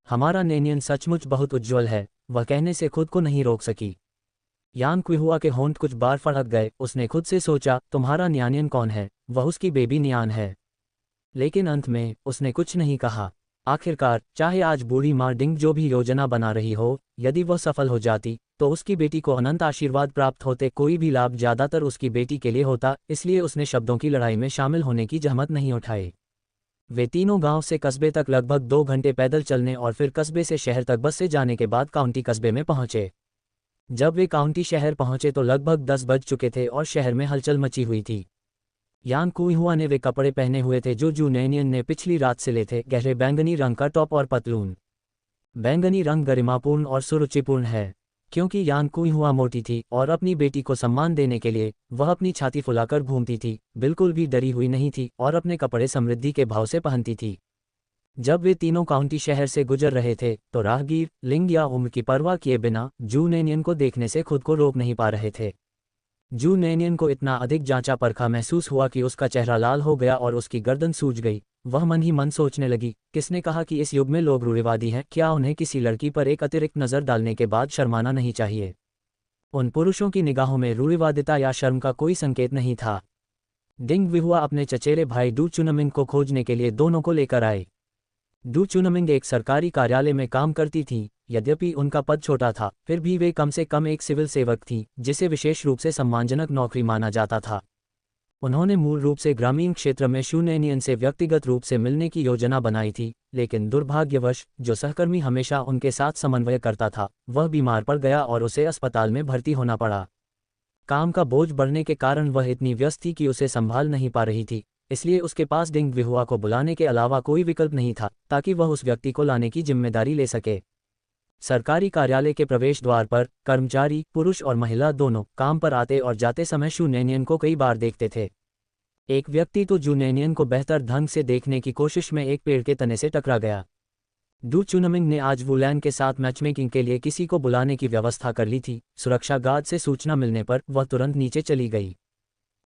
हमारा नैनियन सचमुच बहुत उज्ज्वल है, वह कहने से खुद को नहीं रोक सकी। यान कुइहुआ के होंठ कुछ बार फड़क गए। उसने खुद से सोचा, तुम्हारा न्यानियन कौन है? वह उसकी बेबी न्यान है। लेकिन अंत में उसने कुछ नहीं कहा। आखिरकार चाहे आज बूढ़ी माँ डिंग जो भी योजना बना रही हो, यदि वह सफल हो जाती तो उसकी बेटी को अनंत आशीर्वाद प्राप्त होते। कोई भी लाभ ज्यादातर उसकी बेटी के लिए होता, इसलिए उसने शब्दों की लड़ाई में शामिल होने की जहमत नहीं उठाई। वे तीनों गांव से कस्बे तक लगभग 2 घंटे पैदल चलने और फिर कस्बे से शहर तक बस से जाने के बाद काउंटी कस्बे में पहुंचे। जब वे काउंटी शहर पहुंचे तो लगभग 10 बज चुके थे और शहर में हलचल मची हुई थी। यान कुइहुआ ने वे कपड़े पहने हुए थे जो जू नैनियन ने पिछली रात से ले थे, गहरे बैंगनी रंग का टॉप और पतलून। बैंगनी रंग गरिमापूर्ण और सुरुचिपूर्ण है। क्योंकि यान कुइहुआ मोटी थी और अपनी बेटी को सम्मान देने के लिए वह अपनी छाती फुलाकर घूमती थी, बिल्कुल भी डरी हुई नहीं थी और अपने कपड़े समृद्धि के भाव से पहनती थी। जब वे तीनों काउंटी शहर से गुजर रहे थे तो राहगीर लिंग या उम्र की परवाह किए बिना जू नैनियन को देखने से खुद को रोक नहीं पा रहे थे। जू नैनियन को इतना अधिक जांचा परखा महसूस हुआ कि उसका चेहरा लाल हो गया और उसकी गर्दन सूज गई। वह मन ही मन सोचने लगी, किसने कहा कि इस युग में लोग रूढ़िवादी हैं? क्या उन्हें किसी लड़की पर एक अतिरिक्त नज़र डालने के बाद शर्माना नहीं चाहिए? उन पुरुषों की निगाहों में रूढ़िवादिता या शर्म का कोई संकेत नहीं था। डिंग विहुआ अपने चचेरे भाई डू चुनमिंग को खोजने के लिए दोनों को लेकर आए। डू चुनमिंग एक सरकारी कार्यालय में काम करती थी। यद्यपि उनका पद छोटा था, फिर भी वे कम से कम एक सिविल सेवक थी, जिसे विशेष रूप से सम्मानजनक नौकरी माना जाता था। उन्होंने मूल रूप से ग्रामीण क्षेत्र में शू नैनियन से व्यक्तिगत रूप से मिलने की योजना बनाई थी, लेकिन दुर्भाग्यवश जो सहकर्मी हमेशा उनके साथ समन्वय करता था वह बीमार पड़ गया और उसे अस्पताल में भर्ती होना पड़ा। काम का बोझ बढ़ने के कारण वह इतनी व्यस्त थी कि उसे संभाल नहीं पा रही थी, इसलिए उसके पास डिंग विहुआ को बुलाने के अलावा कोई विकल्प नहीं था ताकि वह उस व्यक्ति को लाने की जिम्मेदारी ले सके। सरकारी कार्यालय के प्रवेश द्वार पर कर्मचारी पुरुष और महिला दोनों काम पर आते और जाते समय शू नैनियन को कई बार देखते थे। एक व्यक्ति तो जू नैनियन को बेहतर ढंग से देखने की कोशिश में एक पेड़ के तने से टकरा गया। डू चुनमिंग ने आज वुलैन के साथ मैचमेकिंग के लिए किसी को बुलाने की व्यवस्था कर ली थी। सुरक्षा गार्ड से सूचना मिलने पर वह तुरंत नीचे चली गई।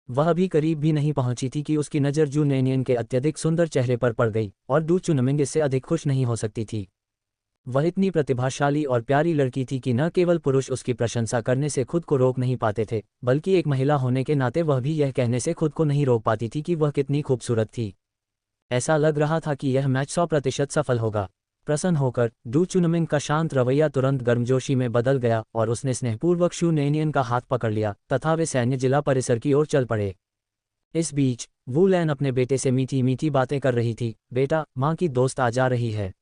वह अभी करीब भी नहीं पहुंची थी कि उसकी नज़र जू नैनियन के अत्यधिक सुंदर चेहरे पर पड़ गई और डू चुनमिंग इससे अधिक खुश नहीं हो सकती थी। वह इतनी प्रतिभाशाली और प्यारी लड़की थी कि न केवल पुरुष उसकी प्रशंसा करने से खुद को रोक नहीं पाते थे, बल्कि एक महिला होने के नाते वह भी यह कहने से खुद को नहीं रोक पाती थी कि वह कितनी खूबसूरत थी। ऐसा लग रहा था कि यह मैच 100% सफल होगा। प्रसन्न होकर डू चुनमिंग का शांत रवैया तुरंत गर्मजोशी में बदल गया और उसने स्नेहपूर्वक शू नैनियन का हाथ पकड़ लिया तथा वे सैन्य जिला परिसर की ओर चल पड़े। इस बीच वुलैन अपने बेटे से मीठी मीठी बातें कर रही थी। बेटा, माँ की दोस्त आ जा रही है,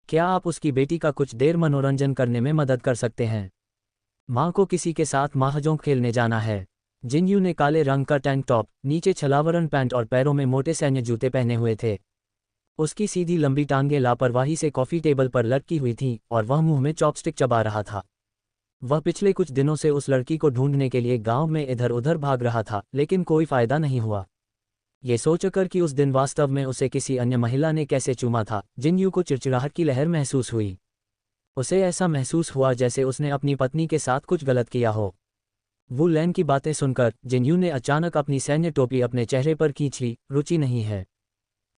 क्या आप उसकी बेटी का कुछ देर मनोरंजन करने में मदद कर सकते हैं? माँ को किसी के साथ महाजोंग खेलने जाना है। जिनयू ने काले रंग का टैंक टॉप, नीचे छलावरण पैंट और पैरों में मोटे सैन्य जूते पहने हुए थे। उसकी सीधी लंबी टांगें लापरवाही से कॉफी टेबल पर लटकी हुई थीं और वह मुंह में चॉपस्टिक चबा रहा था। वह पिछले कुछ दिनों से उस लड़की को ढूंढने के लिए गांव में इधर उधर भाग रहा था, लेकिन कोई फायदा नहीं हुआ। ये सोचकर कि उस दिन वास्तव में उसे किसी अन्य महिला ने कैसे चूमा था, जिनयू को चिड़चिड़ाहट की लहर महसूस हुई। उसे ऐसा महसूस हुआ जैसे उसने अपनी पत्नी के साथ कुछ गलत किया हो। वुलैन की बातें सुनकर जिनयू ने अचानक अपनी सैन्य टोपी अपने चेहरे पर खींच ली। रुचि नहीं है।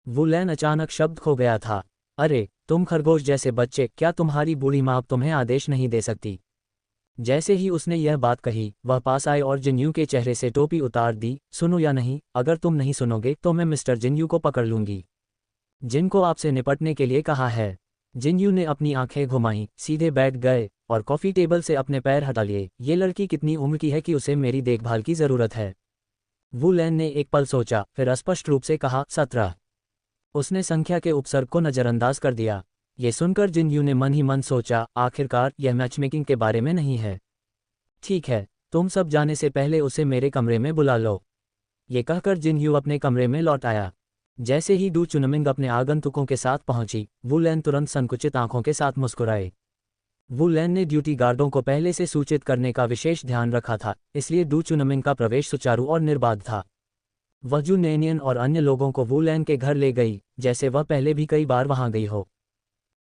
वुलैन अचानक शब्द खो गया था। अरे तुम खरगोश जैसे बच्चे, क्या तुम्हारी बूढ़ी माँ अब तुम्हें आदेश नहीं दे सकती? जैसे ही उसने यह बात कही वह पास आए और जिनयू के चेहरे से टोपी उतार दी। सुनो या नहीं, अगर तुम नहीं सुनोगे तो मैं मिस्टर जिनयू को पकड़ लूंगी, जिनको आपसे निपटने के लिए कहा है। जिनयू ने अपनी आंखें घुमाईं, सीधे बैठ गए और कॉफी टेबल से अपने पैर हटा लिए। ये लड़की कितनी उम्र की है कि उसे मेरी देखभाल की जरूरत है? वुलैन ने एक पल सोचा, फिर स्पष्ट रूप से कहा, 17। उसने संख्या के उपसर्ग को नजरअंदाज कर दिया। ये सुनकर जिनयू ने मन ही मन सोचा, आखिरकार यह मैचमेकिंग के बारे में नहीं है। ठीक है, तुम सब जाने से पहले उसे मेरे कमरे में बुला लो। ये कहकर जिनयू अपने कमरे में लौट आया। जैसे ही डू चुनमिंग अपने आगंतुकों के साथ पहुंची, वू लैन तुरंत संकुचित आंखों के साथ मुस्कुराए। वू लैन ने ड्यूटी गार्डों को पहले से सूचित करने का विशेष ध्यान रखा था, इसलिए डू चुनमिंग का प्रवेश सुचारू और निर्बाध था। वह जू नैनियन और अन्य लोगों को वू लैन के घर ले गई, जैसे वह पहले भी कई बार वहां गई हो।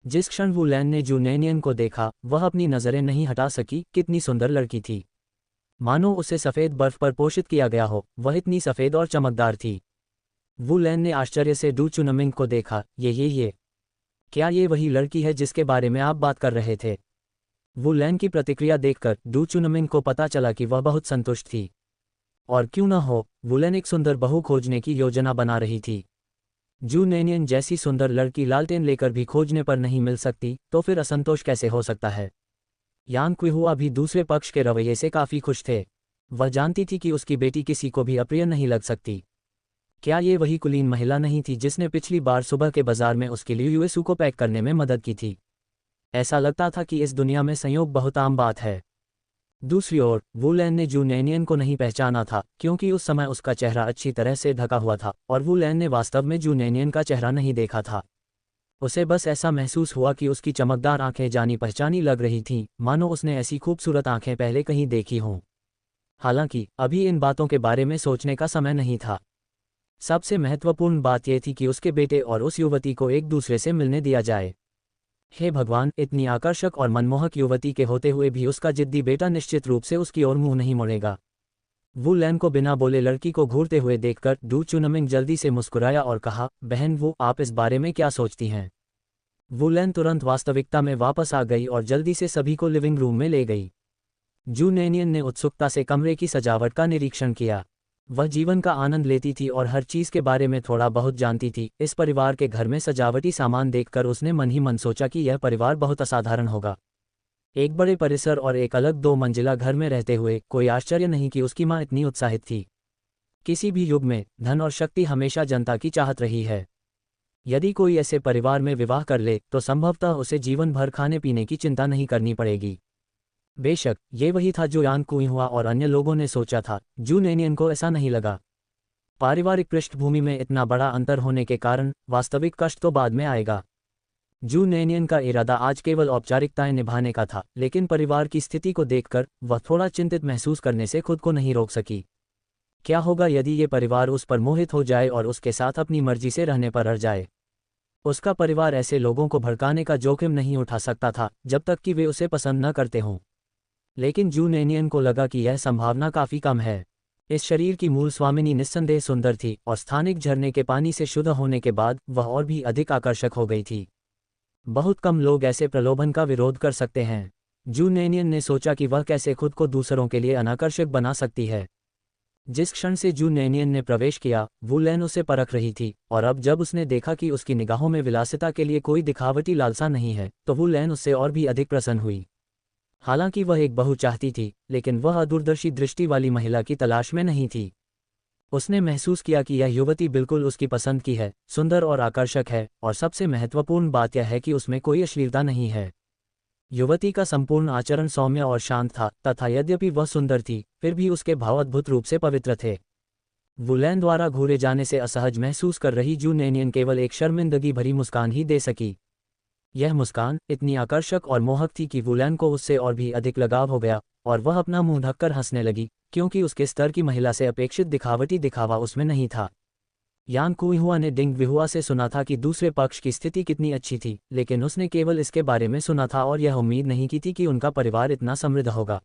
जिस क्षण वू लैन ने जू नैनियन को देखा, वह अपनी नजरें नहीं हटा सकी। कितनी सुंदर लड़की थी, मानो उसे सफ़ेद बर्फ पर पोषित किया गया हो, वह इतनी सफ़ेद और चमकदार थी। वू लैन ने आश्चर्य से डू चुनमिंग को देखा। ये क्या ये वही लड़की है जिसके बारे में आप बात कर रहे थे? वू लैन की प्रतिक्रिया देखकर डू चुनमिंग को पता चला कि वह बहुत संतुष्ट थी। और क्यों न हो, वू लैन एक सुंदर बहू खोजने की योजना बना रही थी। जू नैनियन जैसी सुंदर लड़की लालटेन लेकर भी खोजने पर नहीं मिल सकती, तो फिर असंतोष कैसे हो सकता है? यान क्विहुआ भी दूसरे पक्ष के रवैये से काफ़ी खुश थे। वह जानती थी कि उसकी बेटी किसी को भी अप्रिय नहीं लग सकती। क्या ये वही कुलीन महिला नहीं थी जिसने पिछली बार सुबह के बाजार में उसके लिए यूएसू को पैक करने में मदद की थी? ऐसा लगता था कि इस दुनिया में संयोग बहुत आम बात है। दूसरी ओर, वू लैन ने जू नैनियन को नहीं पहचाना था, क्योंकि उस समय उसका चेहरा अच्छी तरह से ढका हुआ था, और वू लैन ने वास्तव में जू नैनियन का चेहरा नहीं देखा था। उसे बस ऐसा महसूस हुआ कि उसकी चमकदार आंखें जानी पहचानी लग रही थीं, मानो उसने ऐसी खूबसूरत आंखें पहले कहीं देखी हों। हालांकि अभी इन बातों के बारे में सोचने का समय नहीं था। सबसे महत्वपूर्ण बात यह थी कि उसके बेटे और उस युवती को एक दूसरे से मिलने दिया जाए। हे भगवान, इतनी आकर्षक और मनमोहक युवती के होते हुए भी उसका जिद्दी बेटा निश्चित रूप से उसकी ओर मुंह नहीं मोड़ेगा। वू लैन को बिना बोले लड़की को घूरते हुए देखकर डू चुनमिंग जल्दी से मुस्कुराया और कहा, बहन वो, आप इस बारे में क्या सोचती हैं? वू लैन तुरंत वास्तविकता में वापस आ गई और जल्दी से सभी को लिविंग रूम में ले गई। जू नैनियन ने उत्सुकता से कमरे की सजावट का निरीक्षण किया। वह जीवन का आनंद लेती थी और हर चीज़ के बारे में थोड़ा बहुत जानती थी। इस परिवार के घर में सजावटी सामान देखकर उसने मन ही मन सोचा कि यह परिवार बहुत असाधारण होगा। एक बड़े परिसर और एक अलग 2 मंजिला घर में रहते हुए कोई आश्चर्य नहीं कि उसकी मां इतनी उत्साहित थी। किसी भी युग में धन और शक्ति हमेशा जनता की चाहत रही है। यदि कोई ऐसे परिवार में विवाह कर ले तो संभवतः उसे जीवन भर खाने पीने की चिंता नहीं करनी पड़ेगी। बेशक ये वही था जो यान क्विहुआ और अन्य लोगों ने सोचा था। जू नैनियन को ऐसा नहीं लगा। पारिवारिक पृष्ठभूमि में इतना बड़ा अंतर होने के कारण वास्तविक कष्ट तो बाद में आएगा। जू नैनियन का इरादा आज केवल औपचारिकताएं निभाने का था, लेकिन परिवार की स्थिति को देखकर वह थोड़ा चिंतित महसूस करने से खुद को नहीं रोक सकी। क्या होगा यदि ये परिवार उस पर मोहित हो जाए और उसके साथ अपनी मर्जी से रहने पर अड़ जाए? उसका परिवार ऐसे लोगों को भड़काने का जोखिम नहीं उठा सकता था जब तक कि वे उसे पसंद न करते हों। लेकिन जू नैनियन को लगा कि यह संभावना काफ़ी कम है। इस शरीर की मूल स्वामिनी निस्संदेह सुंदर थी और स्थानिक झरने के पानी से शुद्ध होने के बाद वह और भी अधिक आकर्षक हो गई थी। बहुत कम लोग ऐसे प्रलोभन का विरोध कर सकते हैं। जू नैनियन ने सोचा कि वह कैसे खुद को दूसरों के लिए अनाकर्षक बना सकती है। जिस क्षण से जू नैनियन ने प्रवेश किया, वू लैन उसे परख रही थी, और अब जब उसने देखा कि उसकी निगाहों में विलासिता के लिए कोई दिखावटी लालसा नहीं है, तो वू लैन उससे और भी अधिक प्रसन्न हुई। हालांकि वह एक बहू चाहती थी, लेकिन वह अदूरदर्शी दृष्टि वाली महिला की तलाश में नहीं थी। उसने महसूस किया कि यह युवती बिल्कुल उसकी पसंद की है, सुंदर और आकर्षक है, और सबसे महत्वपूर्ण बात यह है कि उसमें कोई अश्लीलता नहीं है। युवती का संपूर्ण आचरण सौम्य और शांत था, तथा यद्यपि वह सुंदर थी, फिर भी उसके भाव अद्भुत रूप से पवित्र थे। वू लैन द्वारा घूरे जाने से असहज महसूस कर रही जू नैनियन केवल एक शर्मिंदगी भरी मुस्कान ही दे सकी। यह मुस्कान इतनी आकर्षक और मोहक थी कि वू लैन को उससे और भी अधिक लगाव हो गया, और वह अपना मुंह ढककर हंसने लगी, क्योंकि उसके स्तर की महिला से अपेक्षित दिखावटी दिखावा उसमें नहीं था। यान क्विहुआ ने डिंग विहुआ से सुना था कि दूसरे पक्ष की स्थिति कितनी अच्छी थी, लेकिन उसने केवल इसके बारे में सुना था और यह उम्मीद नहीं की थी कि उनका परिवार इतना समृद्ध होगा।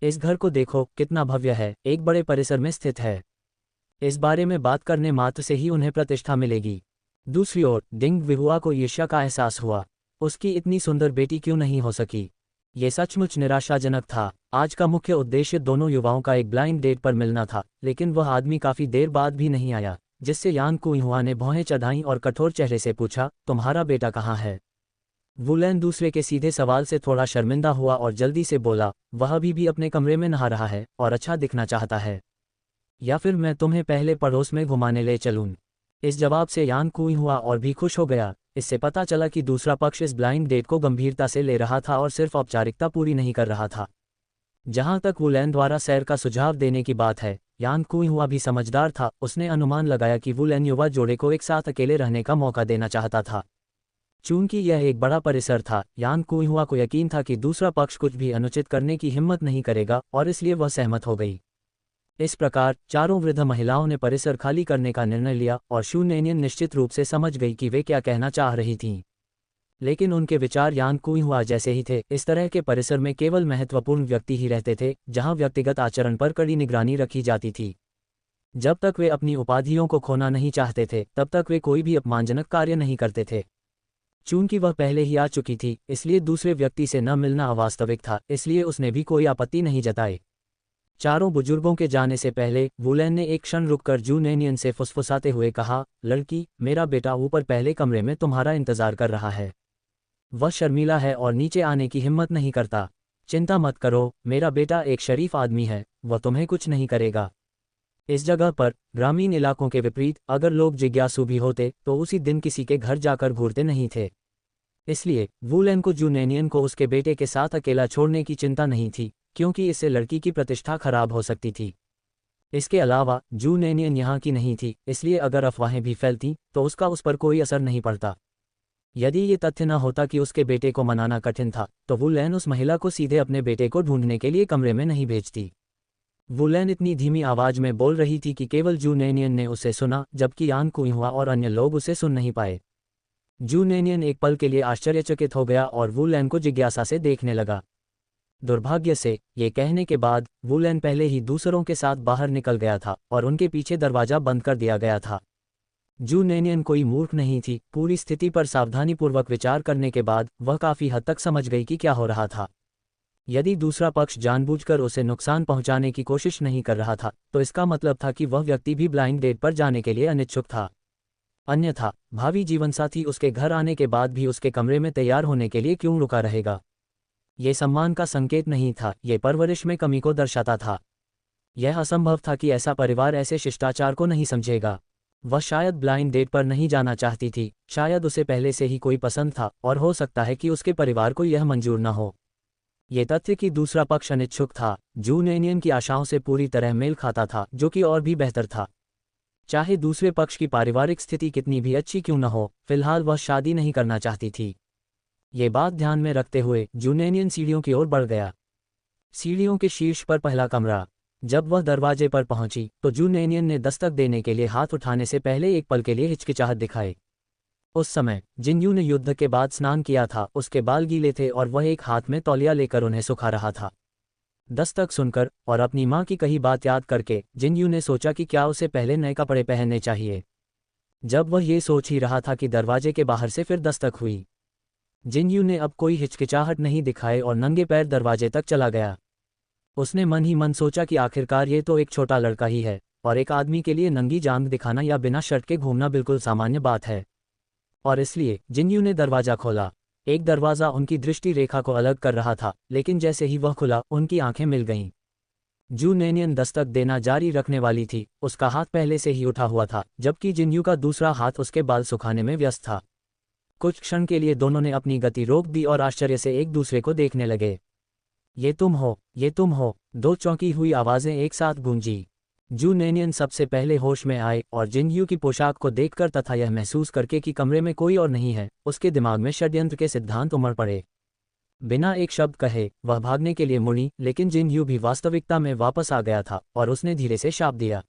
इस घर को देखो, कितना भव्य है, एक बड़े परिसर में स्थित है। इस बारे में बात करने मात्र से ही उन्हें प्रतिष्ठा मिलेगी। दूसरी ओर डिंग विहुआ को ईर्ष्या का एहसास हुआ। उसकी इतनी सुंदर बेटी क्यों नहीं हो सकी? ये सचमुच निराशाजनक था। आज का मुख्य उद्देश्य दोनों युवाओं का एक ब्लाइंड डेट पर मिलना था, लेकिन वह आदमी काफी देर बाद भी नहीं आया, जिससे यान क्विहुआ ने भौहें चढ़ाईं और कठोर चेहरे से पूछा, तुम्हारा बेटा कहाँ है? वू लैन दूसरे के सीधे सवाल से थोड़ा शर्मिंदा हुआ और जल्दी से बोला, वह अभी भी अपने कमरे में नहा रहा है और अच्छा दिखना चाहता है। या फिर मैं तुम्हें पहले पड़ोस में घुमाने ले चलूं? इस जवाब से यान क्विहुआ और भी खुश हो गया। इससे पता चला कि दूसरा पक्ष इस ब्लाइंड डेट को गंभीरता से ले रहा था और सिर्फ औपचारिकता पूरी नहीं कर रहा था। जहां तक वू लैन द्वारा सैर का सुझाव देने की बात है, यान कुइहुआ भी समझदार था, उसने अनुमान लगाया कि वू लैन युवा जोड़े को एक साथ अकेले रहने का मौका देना चाहता था। चूंकि यह एक बड़ा परिसर था, यान कुइहुआ को यकीन था कि दूसरा पक्ष कुछ भी अनुचित करने की हिम्मत नहीं करेगा और इसलिए वह सहमत हो गई। इस प्रकार चारों वृद्ध महिलाओं ने परिसर खाली करने का निर्णय लिया और शू नेनियन निश्चित रूप से समझ गई कि वे क्या कहना चाह रही थीं। लेकिन उनके विचार यान कुइहुआ जैसे ही थे। इस तरह के परिसर में केवल महत्वपूर्ण व्यक्ति ही रहते थे, जहां व्यक्तिगत आचरण पर कड़ी निगरानी रखी जाती थी। जब तक वे अपनी उपाधियों को खोना नहीं चाहते थे, तब तक वे कोई भी अपमानजनक कार्य नहीं करते थे। चूंकि वह पहले ही आ चुकी थी, इसलिए दूसरे व्यक्ति से न मिलना अवास्तविक था, इसलिए उसने भी कोई आपत्ति नहीं जताई। चारों बुजुर्गों के जाने से पहले वू लैन ने एक क्षण रुककर जू नेनियन से फुसफुसाते हुए कहा, लड़की, मेरा बेटा ऊपर पहले कमरे में तुम्हारा इंतजार कर रहा है। वह शर्मीला है और नीचे आने की हिम्मत नहीं करता। चिंता मत करो, मेरा बेटा एक शरीफ आदमी है, वह तुम्हें कुछ नहीं करेगा। इस जगह पर, ग्रामीण इलाकों के विपरीत, अगर लोग जिज्ञासु भी होते तो उसी दिन किसी के घर जाकर घूरते नहीं थे। इसलिए वू लैन को जू नेनियन को उसके बेटे के साथ अकेला छोड़ने की चिंता नहीं थी, क्योंकि इससे लड़की की प्रतिष्ठा खराब हो सकती थी। इसके अलावा जू नेनियन यहाँ की नहीं थी, इसलिए अगर अफवाहें भी फैलती तो उसका उस पर कोई असर नहीं पड़ता। यदि ये तथ्य न होता कि उसके बेटे को मनाना कठिन था, तो वू लैन उस महिला को सीधे अपने बेटे को ढूंढने के लिए कमरे में नहीं भेजती। वू लैन इतनी धीमी आवाज में बोल रही थी कि केवल जू नेनियन ने उसे सुना, जबकि यान कुइहुआ और अन्य लोग उसे सुन नहीं पाए। जू नेनियन एक पल के लिए आश्चर्यचकित हो गया और वू लैन को जिज्ञासा से देखने लगा। दुर्भाग्य से, ये कहने के बाद वू लैन पहले ही दूसरों के साथ बाहर निकल गया था और उनके पीछे दरवाजा बंद कर दिया गया था। जू नेनियन कोई मूर्ख नहीं थी। पूरी स्थिति पर सावधानीपूर्वक विचार करने के बाद वह काफी हद तक समझ गई कि क्या हो रहा था। यदि दूसरा पक्ष जानबूझकर उसे नुकसान पहुंचाने की कोशिश नहीं कर रहा था, तो इसका मतलब था कि वह व्यक्ति भी ब्लाइंड डेट पर जाने के लिए अनिच्छुक था। अन्यथा भावी जीवनसाथी उसके घर आने के बाद भी उसके कमरे में तैयार होने के लिए क्यों रुका रहेगा? ये सम्मान का संकेत नहीं था, ये परवरिश में कमी को दर्शाता था। यह असंभव था कि ऐसा परिवार ऐसे शिष्टाचार को नहीं समझेगा। वह शायद ब्लाइंड डेट पर नहीं जाना चाहती थी, शायद उसे पहले से ही कोई पसंद था, और हो सकता है कि उसके परिवार को यह मंजूर न हो। ये तथ्य कि दूसरा पक्ष अनिच्छुक था, जू नेनियन की आशाओं से पूरी तरह मेल खाता था, जो कि और भी बेहतर था। चाहे दूसरे पक्ष की पारिवारिक स्थिति कितनी भी अच्छी क्यों न हो, फिलहाल वह शादी नहीं करना चाहती थी। ये बात ध्यान में रखते हुए जू नेनियन सीढ़ियों की ओर बढ़ गया। सीढ़ियों के शीर्ष पर पहला कमरा। जब वह दरवाजे पर पहुंची तो जू नेनियन ने दस्तक देने के लिए हाथ उठाने से पहले एक पल के लिए हिचकिचाहट दिखाई। उस समय जिनयू ने युद्ध के बाद स्नान किया था, उसके बाल गीले थे और वह एक हाथ में तौलिया लेकर उन्हें सुखा रहा था। दस्तक सुनकर और अपनी माँ की कही बात याद करके जिनयू ने सोचा कि क्या उसे पहले नए कपड़े पहनने चाहिए। जब वह ये सोच ही रहा था कि दरवाजे के बाहर से फिर दस्तक हुई। जिनयू ने अब कोई हिचकिचाहट नहीं दिखाए और नंगे पैर दरवाजे तक चला गया। उसने मन ही मन सोचा कि आखिरकार ये तो एक छोटा लड़का ही है, और एक आदमी के लिए नंगी जांघ दिखाना या बिना शर्ट के घूमना बिल्कुल सामान्य बात है। और इसलिए जिनयू ने दरवाजा खोला। एक दरवाज़ा उनकी दृष्टि रेखा को अलग कर रहा था, लेकिन जैसे ही वह खुला उनकी आंखें मिल गईं। जू नेनियन दस्तक देना जारी रखने वाली थी, उसका हाथ पहले से ही उठा हुआ था, जबकि जिनयू का दूसरा हाथ उसके बाल सुखाने में व्यस्त था। कुछ क्षण के लिए दोनों ने अपनी गति रोक दी और आश्चर्य से एक दूसरे को देखने लगे। ये तुम हो, ये तुम हो, दो चौंकी हुई आवाज़ें एक साथ गूंजी। जू नेनियन सबसे पहले होश में आए और जिनयू की पोशाक को देखकर तथा यह महसूस करके कि कमरे में कोई और नहीं है, उसके दिमाग में षड्यंत्र के सिद्धांत उमड़ पड़े। बिना एक शब्द कहे वह भागने के लिए मुड़ी, लेकिन जिनयू भी वास्तविकता में वापस आ गया था और उसने धीरे से शाप दिया।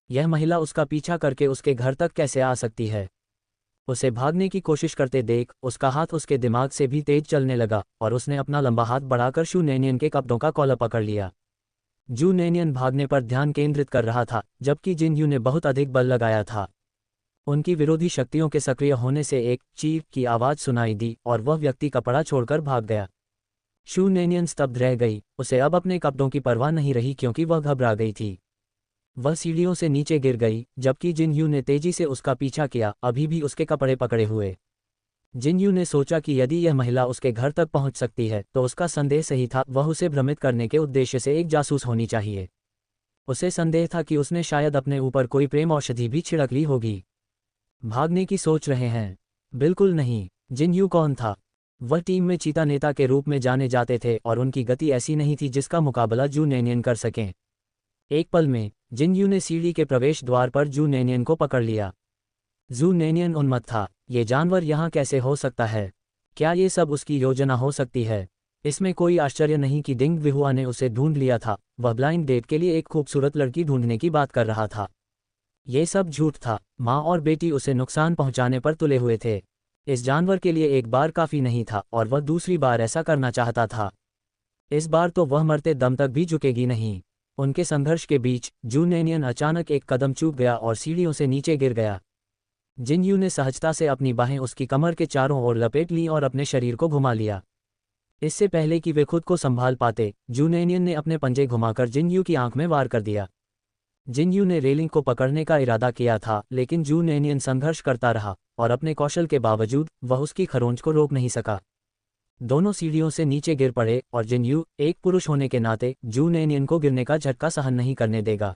यह महिला उसका पीछा करके उसके घर तक कैसे आ सकती है? उसे भागने की कोशिश करते देख उसका हाथ उसके दिमाग से भी तेज चलने लगा और उसने अपना लंबा हाथ बढ़ाकर शू नेनियन के कपड़ों का कॉलर पकड़ लिया। जू नेनियन भागने पर ध्यान केंद्रित कर रहा था, जबकि जिनयू ने बहुत अधिक बल लगाया था। उनकी विरोधी शक्तियों के सक्रिय होने से एक चीख की आवाज़ सुनाई दी और वह व्यक्ति कपड़ा छोड़कर भाग गया। शू नेनियन स्तब्ध रह गई, उसे अब अपने कपड़ों की परवाह नहीं रही क्योंकि वह घबरा गई थी। वह सीढ़ियों से नीचे गिर गई, जबकि जिनयू ने तेजी से उसका पीछा किया, अभी भी उसके कपड़े पकड़े हुए। जिनयू ने सोचा कि यदि यह महिला उसके घर तक पहुंच सकती है तो उसका संदेह सही था, वह उसे भ्रमित करने के उद्देश्य से एक जासूस होनी चाहिए। उसे संदेह था कि उसने शायद अपने ऊपर कोई प्रेम औषधि भी छिड़क ली होगी। भागने की सोच रहे हैं? बिल्कुल नहीं। जिनयू कौन था? वह टीम में चीता नेता के रूप में जाने जाते थे और उनकी गति ऐसी नहीं थी जिसका मुकाबला जू नेनियन कर सकें। एक पल में जिन यू ने सीढ़ी के प्रवेश द्वार पर जू नैनियन को पकड़ लिया। जू नैनियन उन्मत्त था। ये जानवर यहाँ कैसे हो सकता है? क्या ये सब उसकी योजना हो सकती है? इसमें कोई आश्चर्य नहीं कि डिंग विहुआ ने उसे ढूंढ लिया था। वह ब्लाइंड डेट के लिए एक खूबसूरत लड़की ढूंढने की बात कर रहा था। ये सब झूठ था। माँ और बेटी उसे नुकसान पहुंचाने पर तुले हुए थे। इस जानवर के लिए एक बार काफ़ी नहीं था और वह दूसरी बार ऐसा करना चाहता था। इस बार तो वह मरते दम तक भी झुकेगी नहीं। उनके संघर्ष के बीच जू नैनियन अचानक एक कदम चूक गया और सीढ़ियों से नीचे गिर गया। जिन यू ने सहजता से अपनी बाहें उसकी कमर के चारों ओर लपेट लीं और अपने शरीर को घुमा लिया। इससे पहले कि वे खुद को संभाल पाते, जू नैनियन ने अपने पंजे घुमाकर जिन यू की आंख में वार कर दिया। जिन यू ने रेलिंग को पकड़ने का इरादा किया था, लेकिन जू नैनियन संघर्ष करता रहा और अपने कौशल के बावजूद वह उसकी खरोंच को रोक नहीं सका। दोनों सीढ़ियों से नीचे गिर पड़े और जिन यू एक पुरुष होने के नाते जू नैनियन को गिरने का झटका सहन नहीं करने देगा।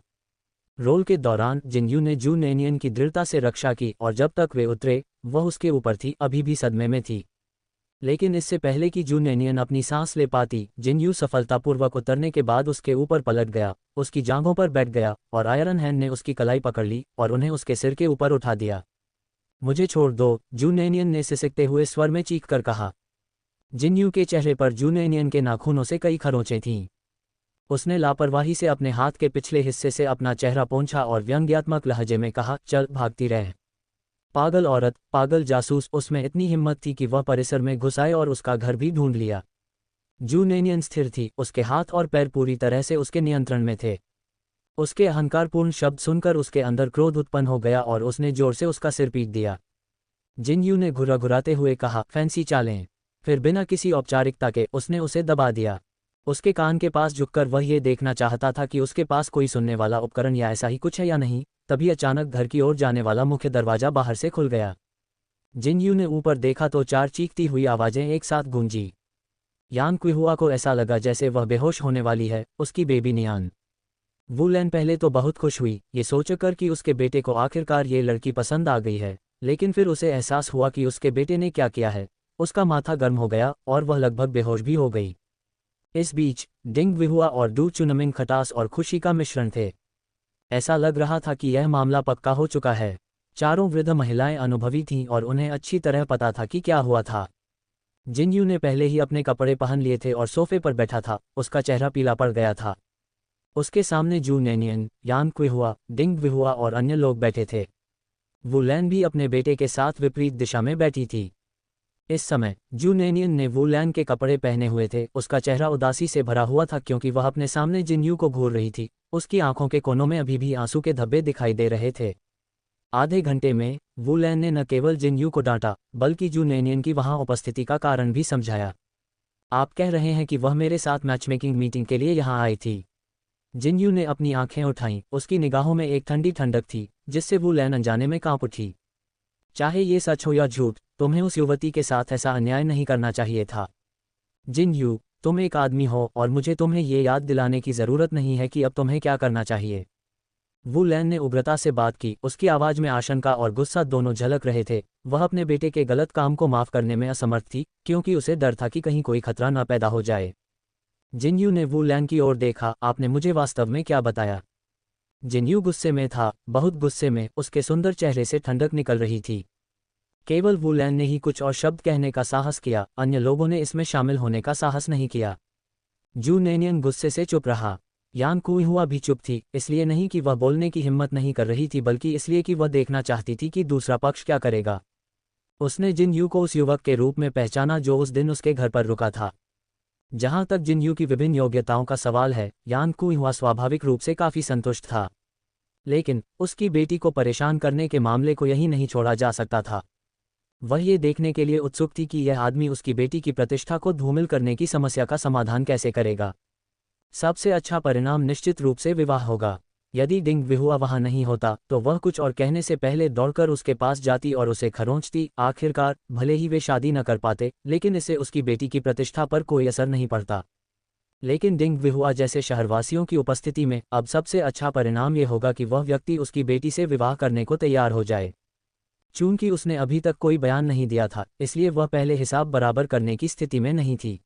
रोल के दौरान जिन यू ने जू नैनियन की दृढ़ता से रक्षा की और जब तक वे उतरे वह उसके ऊपर थी, अभी भी सदमे में थी। लेकिन इससे पहले कि जू नैनियन अपनी सांस ले पाती, जिन यू सफलतापूर्वक उतरने के बाद उसके ऊपर पलट गया, उसकी जांघों पर बैठ गया और आयरन हैंड ने उसकी कलाई पकड़ ली और उन्हें उसके सिर के ऊपर उठा दिया। मुझे छोड़ दो, जू नैनियन ने सिसकते हुए स्वर में चीख कर कहा। जिन यू के चेहरे पर जू नैनियन के नाखूनों से कई खरोंचें थीं। उसने लापरवाही से अपने हाथ के पिछले हिस्से से अपना चेहरा पोंछा और व्यंग्यात्मक लहजे में कहा, चल भागती रह। पागल औरत, पागल जासूस। उसमें इतनी हिम्मत थी कि वह परिसर में घुस आए और उसका घर भी ढूंढ लिया। जू नैनियन स्थिर थी, उसके हाथ और पैर पूरी तरह से उसके नियंत्रण में थे। उसके अहंकारपूर्ण शब्द सुनकर उसके अंदर क्रोध उत्पन्न हो गया और उसने जोर से उसका सिर पीट दिया। जिन यू ने घुराघुराते हुए कहा, फैंसी चालें। फिर बिना किसी औपचारिकता के उसने उसे दबा दिया। उसके कान के पास झुककर वह ये देखना चाहता था कि उसके पास कोई सुनने वाला उपकरण या ऐसा ही कुछ है या नहीं। तभी अचानक घर की ओर जाने वाला मुख्य दरवाजा बाहर से खुल गया। जिन यू ने ऊपर देखा तो 4 चीखती हुई आवाजें एक साथ गूंजी। यान क्विहुआ को ऐसा लगा जैसे वह बेहोश होने वाली है, उसकी बेबी नियान। वू लैन पहले तो बहुत खुश हुई, ये सोचकर कि उसके बेटे को आखिरकार ये लड़की पसंद आ गई है, लेकिन फिर उसे एहसास हुआ कि उसके बेटे ने क्या किया है। उसका माथा गर्म हो गया और वह लगभग बेहोश भी हो गई। इस बीच डिंग विहुआ और डू चुनमिंग खटास और खुशी का मिश्रण थे। ऐसा लग रहा था कि यह मामला पक्का हो चुका है। चारों वृद्ध महिलाएं अनुभवी थीं और उन्हें अच्छी तरह पता था कि क्या हुआ था। जिन यू ने पहले ही अपने कपड़े पहन लिए थे और सोफे पर बैठा था, उसका चेहरा पीला पड़ गया था। उसके सामने जू नैनियन, यान क्विहुआ, डिंग विहुआ और अन्य लोग बैठे थे। वू लैन भी अपने बेटे के साथ विपरीत दिशा में बैठी थी। इस समय जू नैनियन ने वू लैन के कपड़े पहने हुए थे। उसका चेहरा उदासी से भरा हुआ था क्योंकि वह अपने सामने जिन यू को घूर रही थी। उसकी आंखों के कोनों में अभी भी आंसू के धब्बे दिखाई दे रहे थे। आधे घंटे में वू लैन ने न केवल जिन यू को डांटा, बल्कि जू नैनियन की वहां उपस्थिति का कारण भी समझाया। आप कह रहे हैं कि वह मेरे साथ मैचमेकिंग मीटिंग के लिए यहाँ आई थी? जिन यू ने अपनी आंखें उठाईं। उसकी निगाहों में एक ठंडी ठंडक थी जिससे वू लैन अनजाने में कांप उठी। चाहे ये सच हो या झूठ, तुम्हें उस युवती के साथ ऐसा अन्याय नहीं करना चाहिए था। जिन यू, तुम एक आदमी हो और मुझे तुम्हें ये याद दिलाने की ज़रूरत नहीं है कि अब तुम्हें क्या करना चाहिए। वू लैन ने उग्रता से बात की। उसकी आवाज़ में आशंका और गुस्सा दोनों झलक रहे थे। वह अपने बेटे के गलत काम को माफ़ करने में असमर्थ थी क्योंकि उसे डर था कि कहीं कोई खतरा न पैदा हो जाए। जिन यू ने वू लैन की ओर देखा। आपने मुझे वास्तव में क्या बताया? जिन यू गुस्से में था, बहुत गुस्से में। उसके सुंदर चेहरे से ठंडक निकल रही थी। केवल वू लैन ने ही कुछ और शब्द कहने का साहस किया, अन्य लोगों ने इसमें शामिल होने का साहस नहीं किया। जू नैनियन गुस्से से चुप रहा। यान क्विहुआ भी चुप थी, इसलिए नहीं कि वह बोलने की हिम्मत नहीं कर रही थी, बल्कि इसलिए कि वह देखना चाहती थी कि दूसरा पक्ष क्या करेगा। उसने जिन यू को उस युवक के रूप में पहचाना जो उस दिन उसके घर पर रुका था। जहां तक जिन यू की विभिन्न योग्यताओं का सवाल है, यान क्विहुआ स्वाभाविक रूप से काफी संतुष्ट था। लेकिन उसकी बेटी को परेशान करने के मामले को यही नहीं छोड़ा जा सकता था। वह ये देखने के लिए उत्सुक थी कि यह आदमी उसकी बेटी की प्रतिष्ठा को धूमिल करने की समस्या का समाधान कैसे करेगा। सबसे अच्छा परिणाम निश्चित रूप से विवाह होगा। यदि डिंग विहुआ वहां नहीं होता तो वह कुछ और कहने से पहले दौड़कर उसके पास जाती और उसे खरोंचती। आखिरकार भले ही वे शादी न कर पाते, लेकिन इससे उसकी बेटी की प्रतिष्ठा पर कोई असर नहीं पड़ता। लेकिन डिंग विहुआ जैसे शहरवासियों की उपस्थिति में अब सबसे अच्छा परिणाम ये होगा कि वह व्यक्ति उसकी बेटी से विवाह करने को तैयार हो जाए। चूंकि उसने अभी तक कोई बयान नहीं दिया था, इसलिए वह पहले हिसाब बराबर करने की स्थिति में नहीं थी।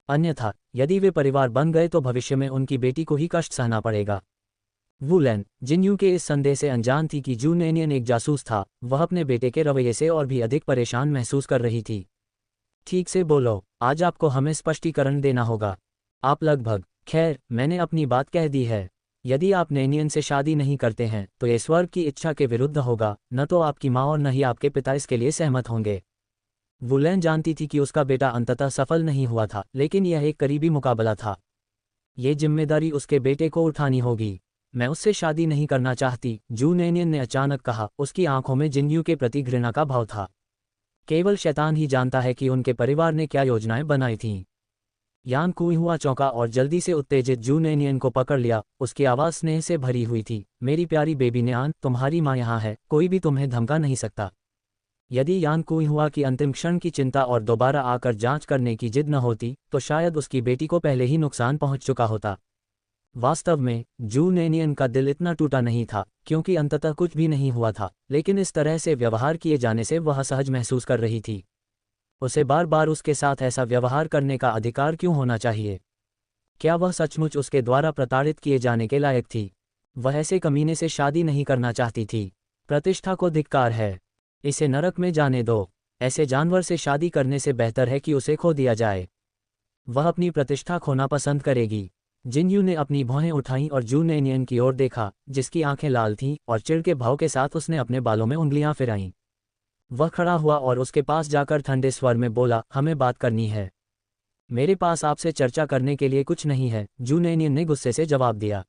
अन्यथा यदि वे परिवार बन गए तो भविष्य में उनकी बेटी को ही कष्ट सहना पड़ेगा। वुलेन जिनयू के इस संदेह से अनजान थी कि जू नैनियन एक जासूस था। वह अपने बेटे के रवैये से और भी अधिक परेशान महसूस कर रही थी। ठीक से बोलो, आज आपको हमें स्पष्टीकरण देना होगा। आप लगभग, खैर मैंने अपनी बात कह दी है। यदि आप नैनियन से शादी नहीं करते हैं तो ये स्वर्ग की इच्छा के विरुद्ध होगा। न तो आपकी माँ और न ही आपके पिता इसके लिए सहमत होंगे। वुलेन जानती थी कि उसका बेटा अंततः सफल नहीं हुआ था, लेकिन यह एक करीबी मुकाबला था। ये जिम्मेदारी उसके बेटे को उठानी होगी। मैं उससे शादी नहीं करना चाहती, जू नैनियन ने अचानक कहा। उसकी आंखों में जिन्यू के प्रति घृणा का भाव था। केवल शैतान ही जानता है कि उनके परिवार ने क्या योजनाएं बनाई थीं। यान कुइहुआ चौंका और जल्दी से उत्तेजित जू नैनियन को पकड़ लिया। उसकी आवाज़ स्नेह से भरी हुई थी। मेरी प्यारी बेबी न्यान, तुम्हारी माँ यहाँ है, कोई भी तुम्हें धमका नहीं सकता। यदि यान कुइहुआ की अंतिम क्षण की चिंता और दोबारा आकर जांच करने की जिद न होती तो शायद उसकी बेटी को पहले ही नुकसान पहुंच चुका होता। वास्तव में जू नैनियन का दिल इतना टूटा नहीं था, क्योंकि अंततः कुछ भी नहीं हुआ था, लेकिन इस तरह से व्यवहार किए जाने से वह असहज महसूस कर रही थी। उसे बार बार उसके साथ ऐसा व्यवहार करने का अधिकार क्यों होना चाहिए? क्या वह सचमुच उसके द्वारा प्रताड़ित किए जाने के लायक थी? वह ऐसे कमीने से शादी नहीं करना चाहती थी। प्रतिष्ठा को धिक्कार है। इसे नरक में जाने दो। ऐसे जानवर से शादी करने से बेहतर है कि उसे खो दिया जाए। वह अपनी प्रतिष्ठा खोना पसंद करेगी। जिनयू ने अपनी भौहें उठाईं और जू नैनियन की ओर देखा, जिसकी आंखें लाल थीं, और चिढ़ के भाव के साथ उसने अपने बालों में उंगलियां फिराईं। वह खड़ा हुआ और उसके पास जाकर ठंडे स्वर में बोला, हमें बात करनी है। मेरे पास आपसे चर्चा करने के लिए कुछ नहीं है, जू नैनियन ने गुस्से से जवाब दिया।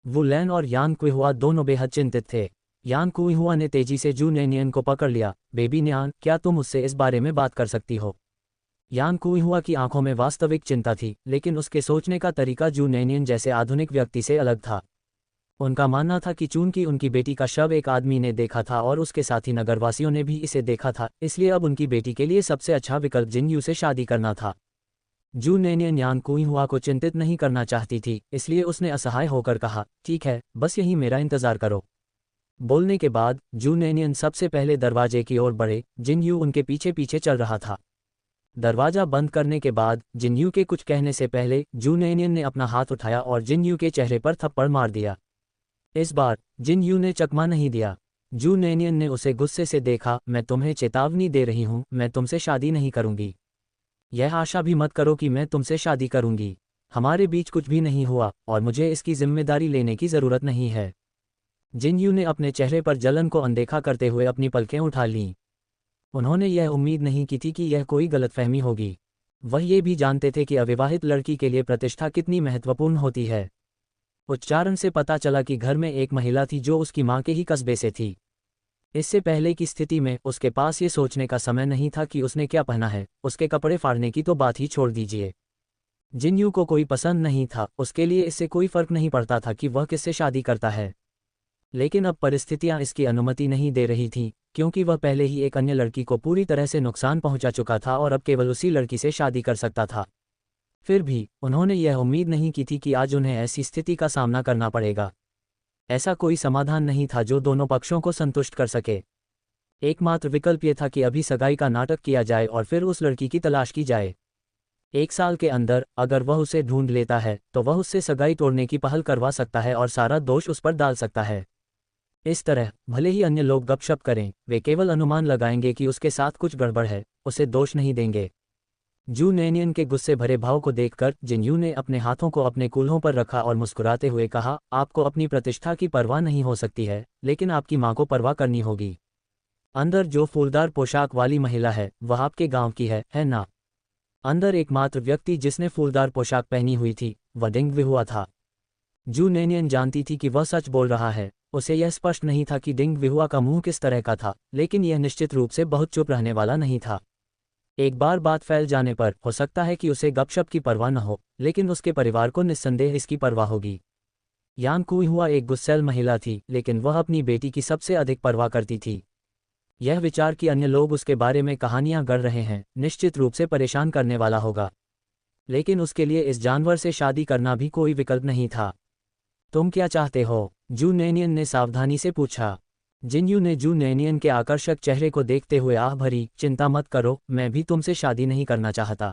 वुलेन और यान कुइहुआ दोनों बेहद चिंतित थे। यान कुइहुआ ने तेजी से जू नैनियन को पकड़ लिया। बेबी न्यान, क्या तुम मुझसे इस बारे में बात कर सकती हो? यान कुइहुआ की आंखों में वास्तविक चिंता थी, लेकिन उसके सोचने का तरीका जू नैनियन जैसे आधुनिक व्यक्ति से अलग था। उनका मानना था कि चूंकि उनकी बेटी का शव एक आदमी ने देखा था और उसके साथी नगरवासियों ने भी इसे देखा था, इसलिए अब उनकी बेटी के लिए सबसे अच्छा विकल्प जिनयू से शादी करना था। जू नैनियन यान कुइहुआ को चिंतित नहीं करना चाहती थी, इसलिए उसने असहाय होकर कहा, ठीक है, बस यही मेरा इंतजार करो। बोलने के बाद जू नैनियन सबसे पहले दरवाजे की ओर बढ़े। जिनयू उनके पीछे पीछे चल रहा था। दरवाजा बंद करने के बाद जिनयू के कुछ कहने से पहले जू नैनियन ने अपना हाथ उठाया और जिनयू के चेहरे पर थप्पड़ मार दिया। इस बार जिनयू ने चकमा नहीं दिया। जू नैनियन ने उसे गुस्से से देखा। मैं तुम्हें चेतावनी दे रही हूँ, मैं तुमसे शादी नहीं करूंगी। यह आशा भी मत करो कि मैं तुमसे शादी करूंगी। हमारे बीच कुछ भी नहीं हुआ और मुझे इसकी जिम्मेदारी लेने की ज़रूरत नहीं है। जिनयू ने अपने चेहरे पर जलन को अनदेखा करते हुए अपनी पलकें उठा लीं। उन्होंने यह उम्मीद नहीं की थी कि यह कोई गलतफहमी होगी। वह ये भी जानते थे कि अविवाहित लड़की के लिए प्रतिष्ठा कितनी महत्वपूर्ण होती है। उच्चारण से पता चला कि घर में एक महिला थी जो उसकी मां के ही कस्बे से थी। इससे पहले की स्थिति में उसके पास ये सोचने का समय नहीं था कि उसने क्या पहना है। उसके कपड़े फाड़ने की तो बात ही छोड़ दीजिए। जिनयू को कोई पसंद नहीं था, उसके लिए इससे कोई फर्क नहीं पड़ता था कि वह किससे शादी करता है। लेकिन अब परिस्थितियां इसकी अनुमति नहीं दे रही थीं, क्योंकि वह पहले ही एक अन्य लड़की को पूरी तरह से नुकसान पहुंचा चुका था और अब केवल उसी लड़की से शादी कर सकता था। फिर भी उन्होंने यह उम्मीद नहीं की थी कि आज उन्हें ऐसी स्थिति का सामना करना पड़ेगा। ऐसा कोई समाधान नहीं था जो दोनों पक्षों को संतुष्ट कर सके। एकमात्र विकल्प यह था कि अभी सगाई का नाटक किया जाए और फिर उस लड़की की तलाश की जाए। 1 साल के अंदर अगर वह उसे ढूंढ लेता है तो वह उससे सगाई तोड़ने की पहल करवा सकता है और सारा दोष उस पर डाल सकता है। इस तरह भले ही अन्य लोग गपशप करें, वे केवल अनुमान लगाएंगे कि उसके साथ कुछ गड़बड़ है, उसे दोष नहीं देंगे। जू नैनियन के गुस्से भरे भाव को देखकर जिनयू ने अपने हाथों को अपने कूल्हों पर रखा और मुस्कुराते हुए कहा, आपको अपनी प्रतिष्ठा की परवाह नहीं हो सकती है, लेकिन आपकी मां को परवाह करनी होगी। अंदर जो फूलदार पोशाक वाली महिला है वह आपके गांव की है ना? अंदर एकमात्र व्यक्ति जिसने फूलदार पोशाक पहनी हुई थी वह डिंग विहुआ था। जू नैनियन जानती थी कि वह सच बोल रहा है। उसे यह स्पष्ट नहीं था कि डिंग विहुआ का मुंह किस तरह का था, लेकिन यह निश्चित रूप से बहुत चुप रहने वाला नहीं था। एक बार बात फैल जाने पर हो सकता है कि उसे गपशप की परवाह न हो, लेकिन उसके परिवार को निस्संदेह इसकी परवाह होगी। यान कुइहुआ एक गुस्सैल महिला थी, लेकिन वह अपनी बेटी की सबसे अधिक परवाह करती थी। यह विचार कि अन्य लोग उसके बारे में कहानियां गढ़ रहे हैं निश्चित रूप से परेशान करने वाला होगा, लेकिन उसके लिए इस जानवर से शादी करना भी कोई विकल्प नहीं था। तुम क्या चाहते हो? जू नैनियन ने सावधानी से पूछा। जिनयू ने जू नैनियन के आकर्षक चेहरे को देखते हुए आह भरी, चिंता मत करो, मैं भी तुमसे शादी नहीं करना चाहता।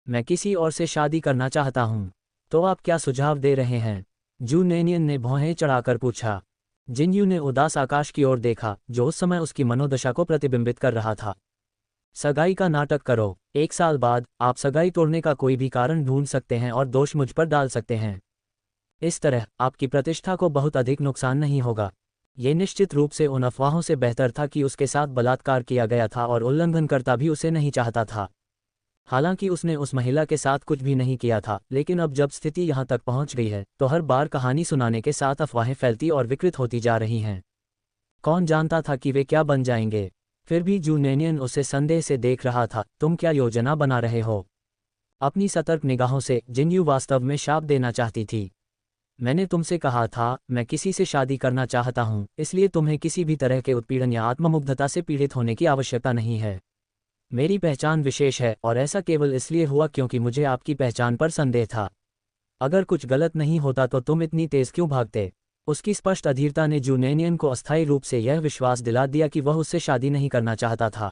मैं किसी और से शादी करना चाहता हूँ। तो आप क्या सुझाव दे रहे हैं? जू नैनियन ने भौहें चढ़ाकर पूछा। जिनयू ने उदास आकाश की ओर देखा, जो उस समय उसकी मनोदशा को प्रतिबिंबित कर रहा था। सगाई का नाटक करो। 1 साल बाद आप सगाई तोड़ने का कोई भी कारण ढूंढ सकते हैं और दोष मुझ पर डाल सकते हैं। इस तरह आपकी प्रतिष्ठा को बहुत अधिक नुकसान नहीं होगा। ये निश्चित रूप से उन अफवाहों से बेहतर था कि उसके साथ बलात्कार किया गया था और उल्लंघनकर्ता भी उसे नहीं चाहता था। हालांकि उसने उस महिला के साथ कुछ भी नहीं किया था, लेकिन अब जब स्थिति यहाँ तक पहुँच गई है तो हर बार कहानी सुनाने के साथ अफवाहें फैलती और विकृत होती जा रही हैं। कौन जानता था कि वे क्या बन जाएंगे। फिर भी जू नैनियन उसे संदेह से देख रहा था। तुम क्या योजना बना रहे हो? अपनी सतर्क निगाहों से जिनयू वास्तव में शाप देना चाहती थी। मैंने तुमसे कहा था, मैं किसी से शादी करना चाहता हूँ, इसलिए तुम्हें किसी भी तरह के उत्पीड़न या आत्ममुग्धता से पीड़ित होने की आवश्यकता नहीं है। मेरी पहचान विशेष है और ऐसा केवल इसलिए हुआ क्योंकि मुझे आपकी पहचान पर संदेह था। अगर कुछ गलत नहीं होता तो तुम इतनी तेज क्यों भागते? उसकी स्पष्ट अधीरता ने जू नैनियन को अस्थायी रूप से यह विश्वास दिला दिया कि वह उससे शादी नहीं करना चाहता था।